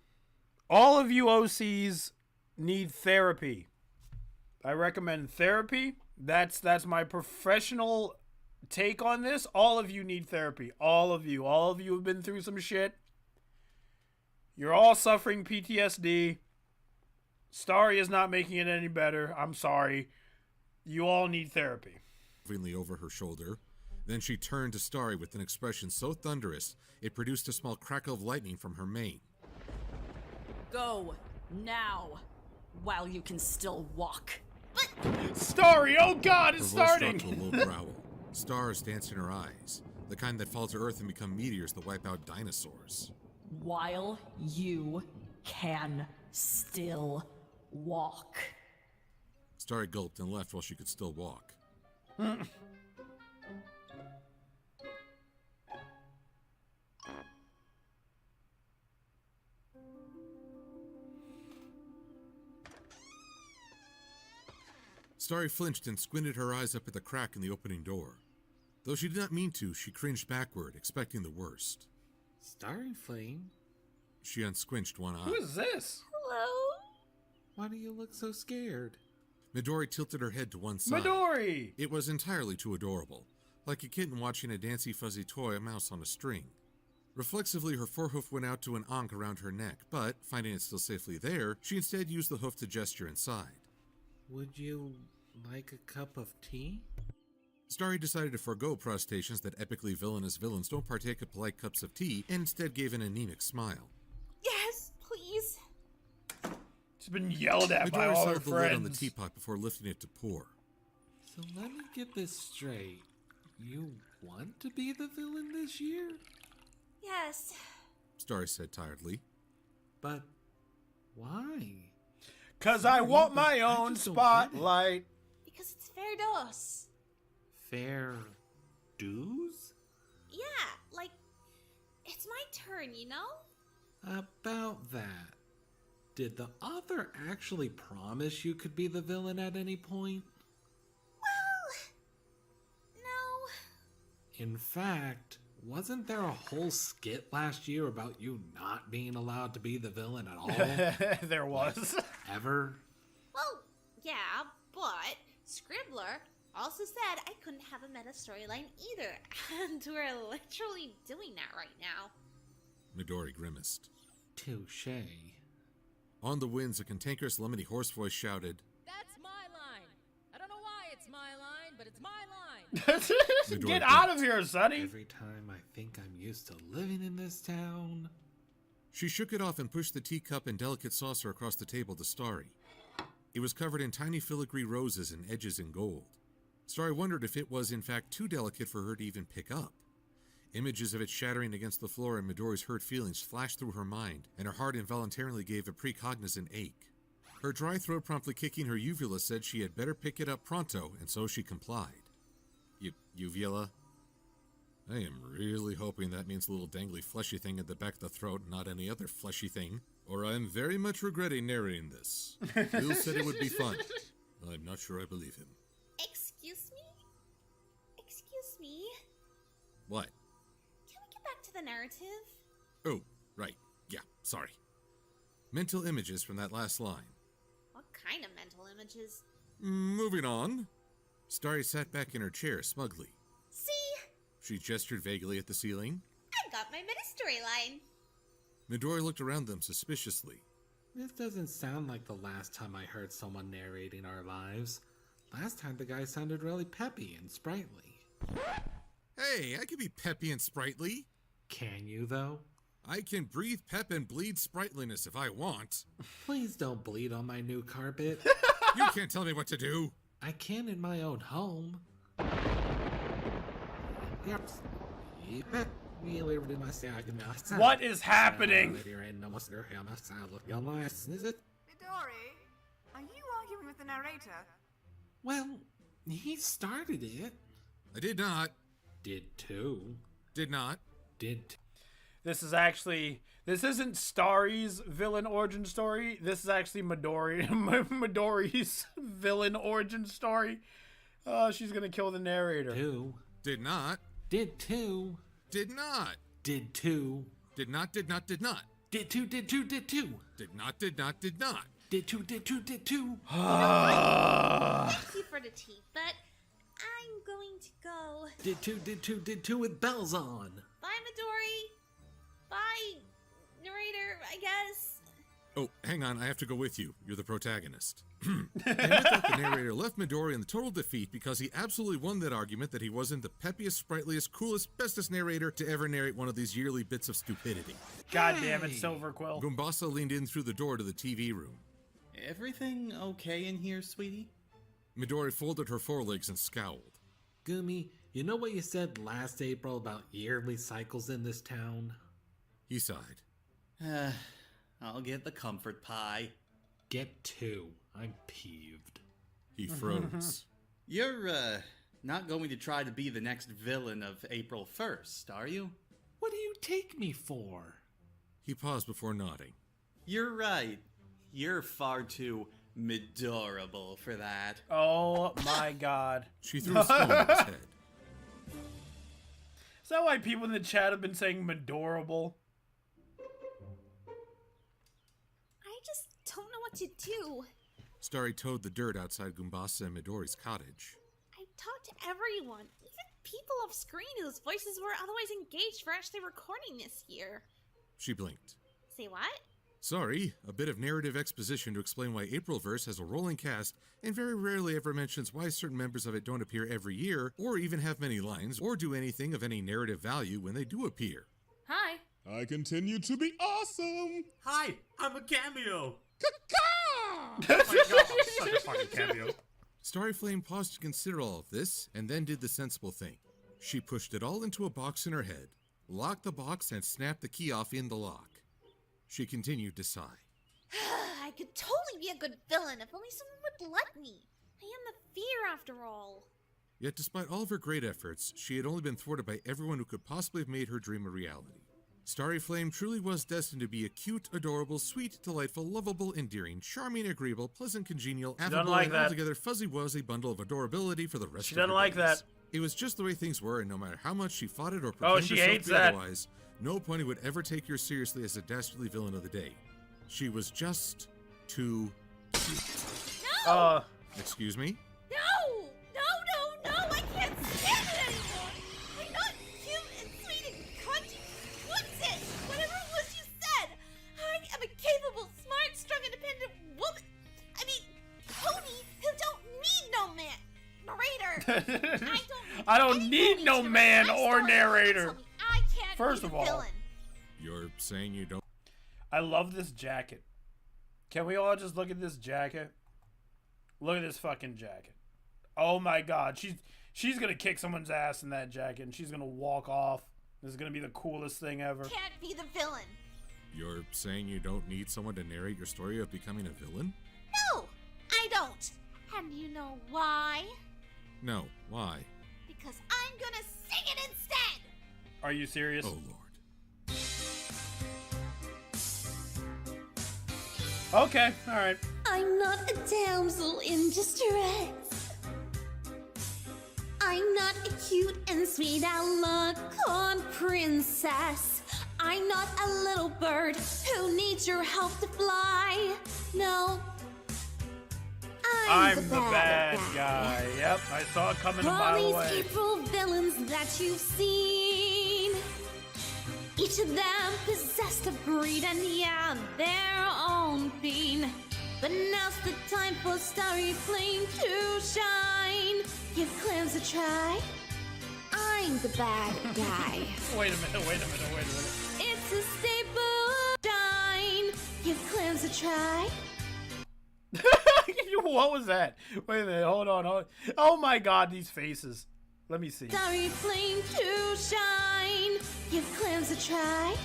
OCs need therapy. I recommend therapy. That's my professional take on this. All of you need therapy. All of you have been through some shit. You're all suffering PTSD. Starry is not making it any better. I'm sorry. You all need therapy. Over her shoulder. Then she turned to Starry with an expression so thunderous it produced a small crackle of lightning from her mane. Go now, while you can still walk. Starry, oh god, it's Her voice starting! dropped to a low growl. Stars danced in her eyes, the kind that fall to earth and become meteors that wipe out dinosaurs. While you can still walk. Starry gulped and left while she could still walk. Starry flinched and squinted her eyes up at the crack in the opening door. Though she did not mean to, she cringed backward, expecting the worst. Starryflame? She unsquinched one eye. Who is this? Hello? Why do you look so scared? Midori tilted her head to one side. Midori! It was entirely too adorable, like a kitten watching a dancy fuzzy toy, a mouse on a string. Reflexively, her forehoof went out to an ankh around her neck, but, finding it still safely there, she instead used the hoof to gesture inside. Would you like a cup of tea? Starry decided to forego protestations that epically villainous villains don't partake of polite cups of tea, and instead gave an anemic smile. Yes, please. She's been yelled at by Midori all her settled the lid on the friends. teapot before lifting it to pour. So let me get this straight. You want to be the villain this year? Yes. Starry said tiredly. But why? 'Cause I want my I own just don't get it. spotlight. Because it's fair dos. Fair dues? Yeah, like, it's my turn, you know? About that. Did the author actually promise you could be the villain at any point? Well, no. In fact, wasn't there a whole skit last year about you not being allowed to be the villain at all? There was. Ever? Well, yeah, but Scribbler also said I couldn't have a meta storyline either, and we're literally doing that right now. Midori grimaced. Touché. On the winds, a cantankerous lemony horse voice shouted, That's my line. I don't know why it's my line, but it's my line. Midori Get blinked. out of here, Sonny. Every time I think I'm used to living in this town. She shook it off and pushed the teacup and delicate saucer across the table to Starry. It was covered in tiny filigree roses and edges in gold. Starry wondered if it was in fact too delicate for her to even pick up. Images of it shattering against the floor and Midori's hurt feelings flashed through her mind, and her heart involuntarily gave a precognizant ache. Her dry throat promptly kicking her uvula said she had better pick it up pronto, and so she complied. Uvula? I am really hoping that means a little dangly fleshy thing at the back of the throat, not any other fleshy thing, or I'm very much regretting narrating this. Bill said it would be fun. I'm not sure I believe him. Excuse me? Excuse me? What? Can we get back to the narrative? Oh, right. Yeah, sorry. Mental images from that last line. What kind of mental images? Moving on. Starry sat back in her chair smugly. See? She gestured vaguely at the ceiling. I got my meta storyline. Midori looked around them suspiciously. This doesn't sound like the last time I heard someone narrating our lives. Last time the guy sounded really peppy and sprightly. Hey, I can be peppy and sprightly. Can you, though? I can breathe pep and bleed sprightliness if I want. Please don't bleed on my new carpet. You can't tell me what to do. I can in my own home. What is happening? Midori, are you arguing with the narrator? Well, he started it. I did not. Did too. Did not. Did. This isn't Starry's villain origin story. This is actually Midori's villain origin story. She's gonna kill the narrator. Two. Did not. Did two. Did not. Did two. Did not. Did not. Did not. Did two. Did two. Did two. Did not. Did not. Did not. Did two. Did two. Did two. Thank you for the tea, but I'm going to go. Did two. Did two. Did two with bells on. Bye, Midori. Bye, narrator, I guess. Oh, hang on, I have to go with you. You're the protagonist. And with that, the narrator left Midori in the total defeat because he absolutely won that argument that he wasn't the peppiest, sprightliest, coolest, bestest narrator to ever narrate one of these yearly bits of stupidity. God damn it, Silverquill. Gumbassa leaned in through the door to the TV room. Everything okay in here, sweetie? Midori folded her forelegs and scowled. Gumi, you know what you said last April about yearly cycles in this town? He sighed. I'll get the comfort pie. Get two. I'm peeved. He froze. You're, not going to try to be the next villain of April 1st, are you? What do you take me for? He paused before nodding. You're right. You're far too midorable for that. Oh my god. She threw a stone at his head. Is that why people in the chat have been saying Midorable? I just don't know what to do. Starry towed the dirt outside Gumbassa and Midori's cottage. I talked to everyone, even people off screen whose voices were otherwise engaged for actually recording this year. She blinked. Say what? Sorry, a bit of narrative exposition to explain why Aprilverse has a rolling cast and very rarely ever mentions why certain members of it don't appear every year, or even have many lines, or do anything of any narrative value when they do appear. Hi. I continue to be awesome! Hi, I'm a cameo! Oh my god, such a fucking cameo. Starryflame paused to consider all of this, and then did the sensible thing. She pushed it all into a box in her head, locked the box, and snapped the key off in the lock. She continued to sigh. I could totally be a good villain if only someone would let me. I am the fear after all. Yet despite all of her great efforts, she had only been thwarted by everyone who could possibly have made her dream a reality. Starryflame truly was destined to be a cute, adorable, sweet, delightful, lovable, endearing, charming, agreeable, pleasant, congenial, affable, and altogether fuzzy-wuzzy bundle of adorability for the rest of her days. She doesn't like that. It was just the way things were, and no matter how much she fought it or proclaimed she herself hates to be that. otherwise, no pony would ever take her seriously as a dastardly villain of the day. She was just too cute. No! Excuse me? No! I can't stand it anymore! I'm not cute and sweet and crunchy. What's it? Whatever it was you said! I am a capable, smart, strong, independent woman. I mean, pony who don't need no man. Narrator! I don't need no man or narrator. I can't First be of the all, villain. You're saying you don't... I love this jacket. Can we all just look at this jacket? Look at this fucking jacket. Oh my god, she's gonna kick someone's ass in that jacket and she's gonna walk off. This is gonna be the coolest thing ever. Can't be the villain. You're saying you don't need someone to narrate your story of becoming a villain? No, I don't. And you know why? No, why? Because I'm gonna sing it instead. Are you serious? Oh lord. Okay, alright. I'm not a damsel in distress. I'm not a cute and sweet alicorn princess. I'm not a little bird who needs your help to fly. No, I'm the bad guy. Yep, I saw it coming a All mile these away. April villains that you've seen, each of them possessed of greed and yeah, their own being. But now's the time for Starryflame to shine. Give clams a try. I'm the bad guy. Wait a minute. It's a staple shine. Give clams a try. What was that? Wait a minute, hold on. Oh my god, these faces. Let me see. Starryflame to shine. Give clams a try.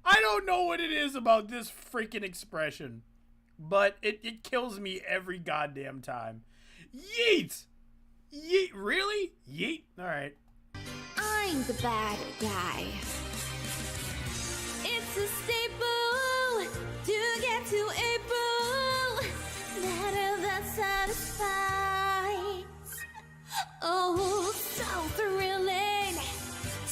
I don't know what it is about this freaking expression, but it kills me every goddamn time. Yeet! Yeet, really? Yeet? Alright. I'm the bad guy. It's a staple to get to April. Matter that satisfies. Oh, so thrilling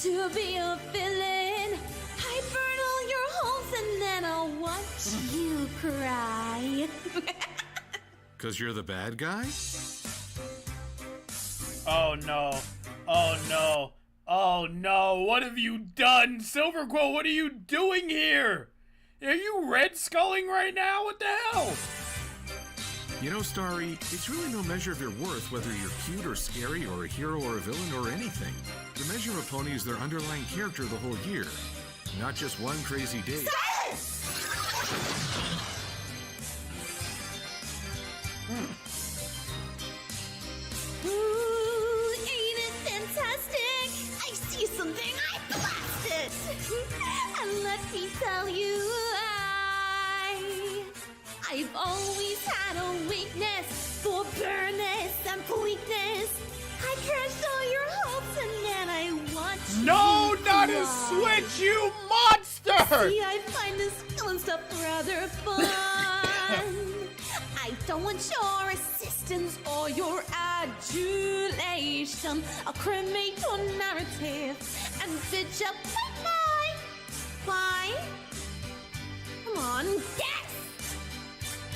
to be a villain. I burn all your holes and then I'll watch you cry. 'Cause you're the bad guy? Oh no. Oh no. Oh no. What have you done? Silverquill, what are you doing here? Are you red sculling right now? What the hell? You know, Starry, it's really no measure of your worth whether you're cute or scary or a hero or a villain or anything. The measure of a pony is their underlying character the whole year, not just one crazy day. Ooh, ain't it fantastic? I see something, I blast it. And let me tell you, I've always had a weakness for burness and bleakness. I crushed all your hopes and then I want you No, to not a fly. switch, you monster! See, I find this killing stuff rather fun. I don't want your assistance or your adulation. I'll cremate your narrative and bitch up my why? Come on, guess!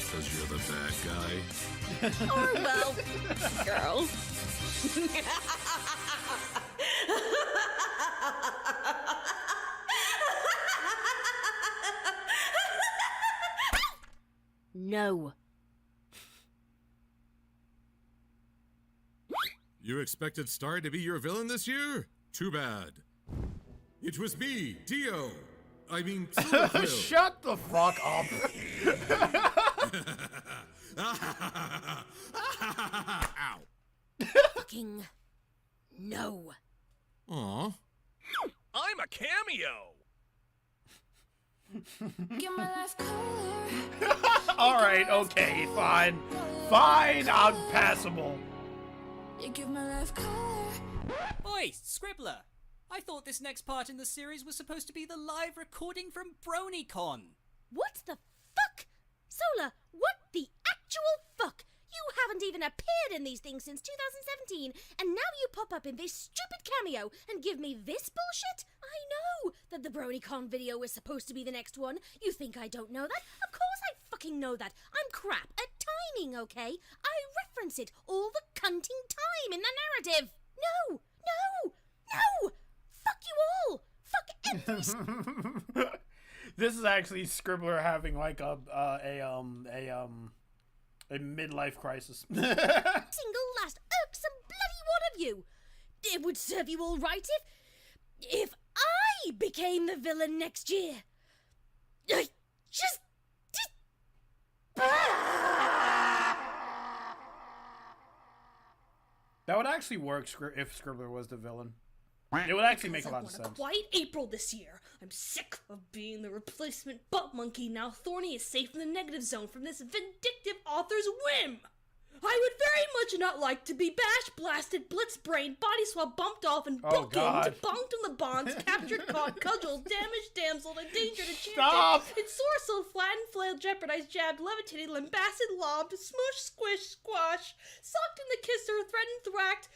'Cause you're the bad guy. Or, well, girl. No. You expected Starry to be your villain this year? Too bad. It was me, Dio. I mean, Silverquill. Shut the fuck up. Ow. Fucking no. Aw. I'm a cameo. Give my life color. Alright, okay, fine. Fine, I'm passable. You give my life color. Oi, Scribbler! I thought this next part in the series was supposed to be the live recording from BronyCon. What the fuck? Sola, what the actual fuck? You haven't even appeared in these things since 2017, and now you pop up in this stupid cameo and give me this bullshit? I know that the BronyCon video is supposed to be the next one. You think I don't know that? Of course I fucking know that. I'm crap at timing, okay? I reference it all the cunting time in the narrative. No! No! No! Fuck you all! Fuck every This is actually Scribbler having like a midlife crisis. single last irksome bloody one of you. It would serve you all right if I became the villain next year. I just That would actually work if Scribbler was the villain. It would actually make a lot of sense. Quiet April this year. I'm sick of being the replacement butt monkey. Now Thorny is safe in the negative zone from this vindictive author's whim. I would very much not like to be bashed, blasted, blitzbrained, body swap, bumped off, and booked bonked on the bonds, captured, caught, cudgeled, damaged, damseled, endangered, enchanted, Stop! ensorcelled, flattened, flailed, jeopardized, jabbed, levitated, lambasted, lobbed, smushed, squished, squashed, sucked in the kisser, threatened, thwacked,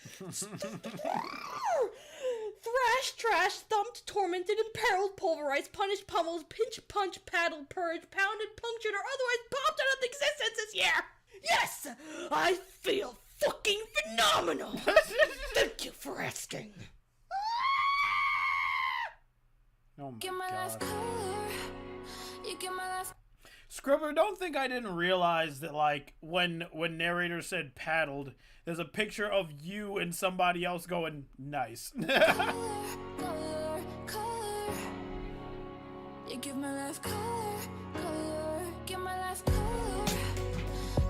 thrashed, trashed, thumped, tormented, imperiled, pulverized, punished, pummeled, pinch, punch, paddled, purged, pounded, punctured, or otherwise popped out of existence this year! Yes! I feel fucking phenomenal! Thank you for asking. Oh my Give my life god. color. You give my life. Scribbler, don't think I didn't realize that, like, when narrator said paddled, there's a picture of you and somebody else going, nice. You give my life color, color, give my life color.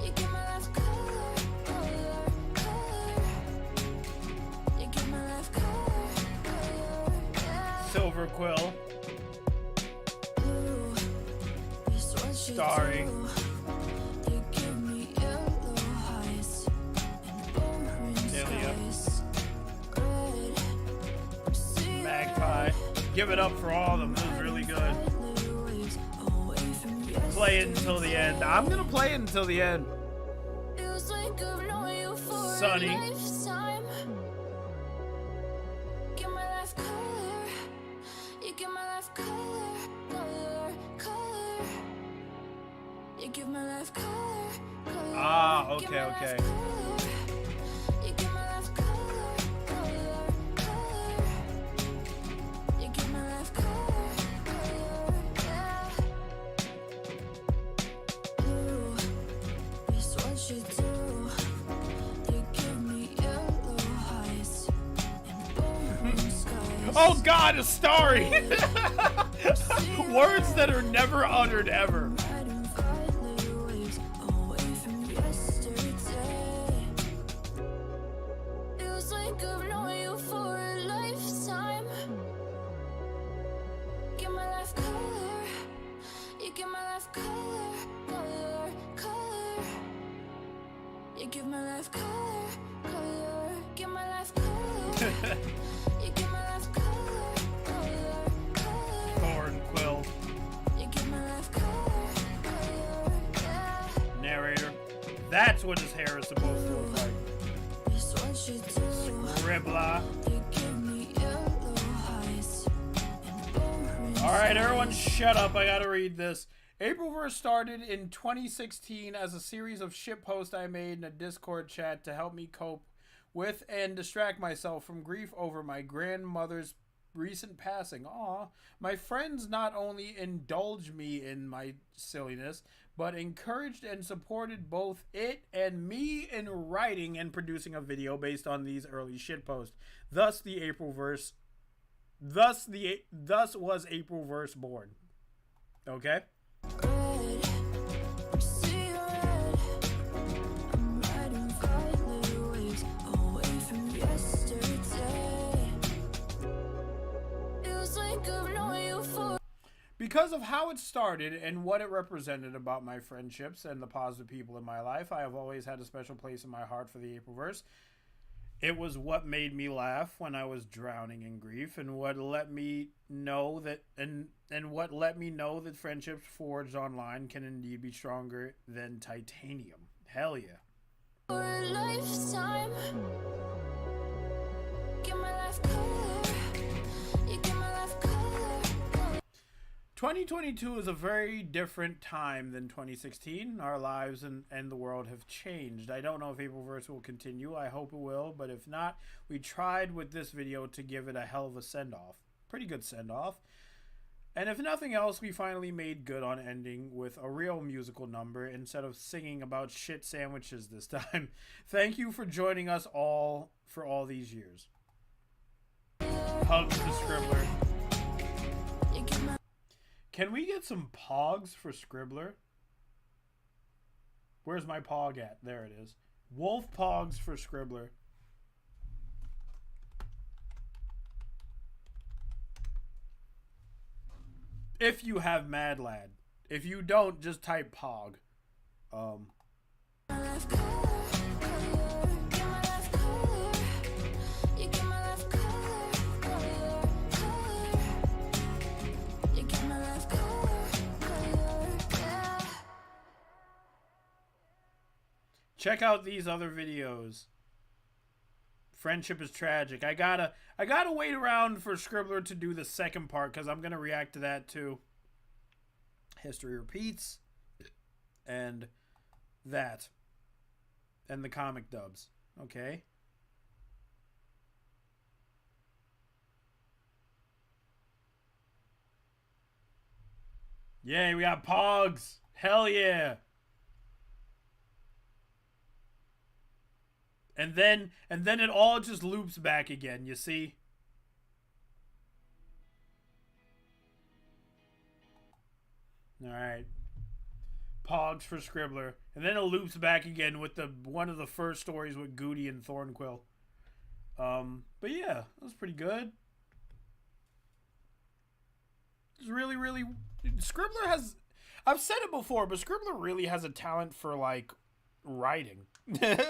You give my life color, color, color. You give my life color, color, yeah. Silver Quill. Blue, it's what you Starry. do. You give me yellow eyes and orange skies. Red, Magpie. Give it up for all of them. This is really good. Play it until the end. I'm gonna play it until the end. Sunny. Give my life color. You give my life color, color, color. You give my life color, color. Ah, okay, okay. You give my life color, color, color. You give my life color, color, yeah. Blue is what you do. You give me yellow eyes and orange skies. Oh God, a Starry! Words that are never uttered ever. Riding violet waves away from yesterday. Feels like I've known you for a lifetime. Give my life color. You give my life color, color, color. You give my life color, color. Give my life color. You give my life color, color, color. Thorn Quill. You give my life color, color, yeah. Narrator. That's what his hair is supposed to look like. It's what you do. Scribbler. You give me yellow eyes and orange Alright, skies. everyone shut up. I gotta read this. Aprilverse started in 2016 as a series of shitposts I made in a Discord chat to help me cope with and distract myself from grief over my grandmother's recent passing. Aw. My friends not only indulged me in my silliness, but encouraged and supported both it and me in writing and producing a video based on these early shitposts. Thus was Aprilverse born. Okay? See red. I'm riding violet waves away from yesterday. Feels like I've known you for. Because of how it started and what it represented about my friendships and the positive people in my life, I have always had a special place in my heart for the Aprilverse. It was what made me laugh when I was drowning in grief, and what let me know that what let me know that friendships forged online can indeed be stronger than titanium. Hell yeah. For a lifetime. Give my life color. You give my life color, color. 2022 is a very different time than 2016. Our lives and the world have changed. I don't know if Aprilverse will continue. I hope it will, but if not, we tried with this video to give it a hell of a send-off. Pretty good send-off. And if nothing else, we finally made good on ending with a real musical number instead of singing about shit sandwiches this time. Thank you for joining us all for all these years. Hugs to Scribbler. Can we get some pogs for Scribbler? Where's my pog at? There it is. Wolf pogs for Scribbler. If you have Mad Lad. If you don't, just type pog. Check out these other videos. Friendship is tragic. I gotta wait around for Scribbler to do the second part because I'm gonna react to that too. History repeats, and that, and the comic dubs. Okay. Yay, we got pogs. Hell yeah. And then it all just loops back again, you see? Alright. Pogs for Scribbler. And then it loops back again with one of the first stories with Goody and Thornquill. But yeah, that was pretty good. It's really, really... Scribbler has... I've said it before, but Scribbler really has a talent for, like, writing.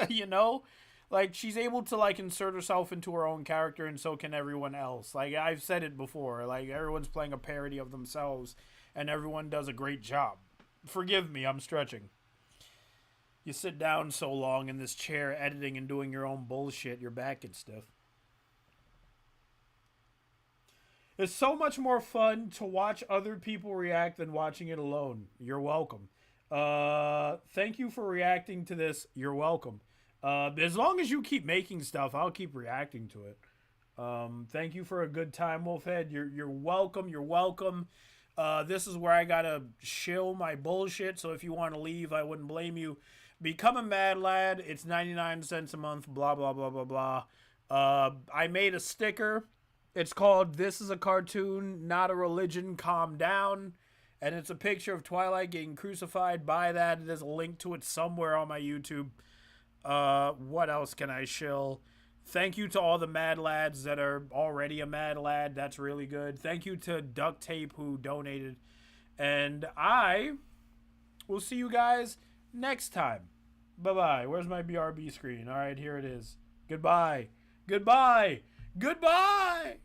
You know? Like, she's able to, like, insert herself into her own character, and so can everyone else. Like, I've said it before. Like, everyone's playing a parody of themselves, and everyone does a great job. Forgive me, I'm stretching. You sit down so long in this chair editing and doing your own bullshit, your back gets stiff. It's so much more fun to watch other people react than watching it alone. You're welcome. Thank you for reacting to this. You're welcome. As long as you keep making stuff, I'll keep reacting to it. Thank you for a good time, Wolfhead. You're welcome. You're welcome. This is where I gotta shill my bullshit, so if you want to leave, I wouldn't blame you. Become a Mad Lad. It's 99 cents a month, blah, blah, blah, blah, blah. I made a sticker. It's called This is a Cartoon, Not a Religion, Calm Down. And it's a picture of Twilight getting crucified. Buy that. There's a link to it somewhere on my YouTube. What else can I shill? Thank you to all the Mad Lads that are already a Mad Lad. That's really good. Thank you to Duct Tape who donated. And I will see you guys next time. Bye-bye. Where's my BRB screen? All right, here it is. Goodbye. Goodbye. Goodbye.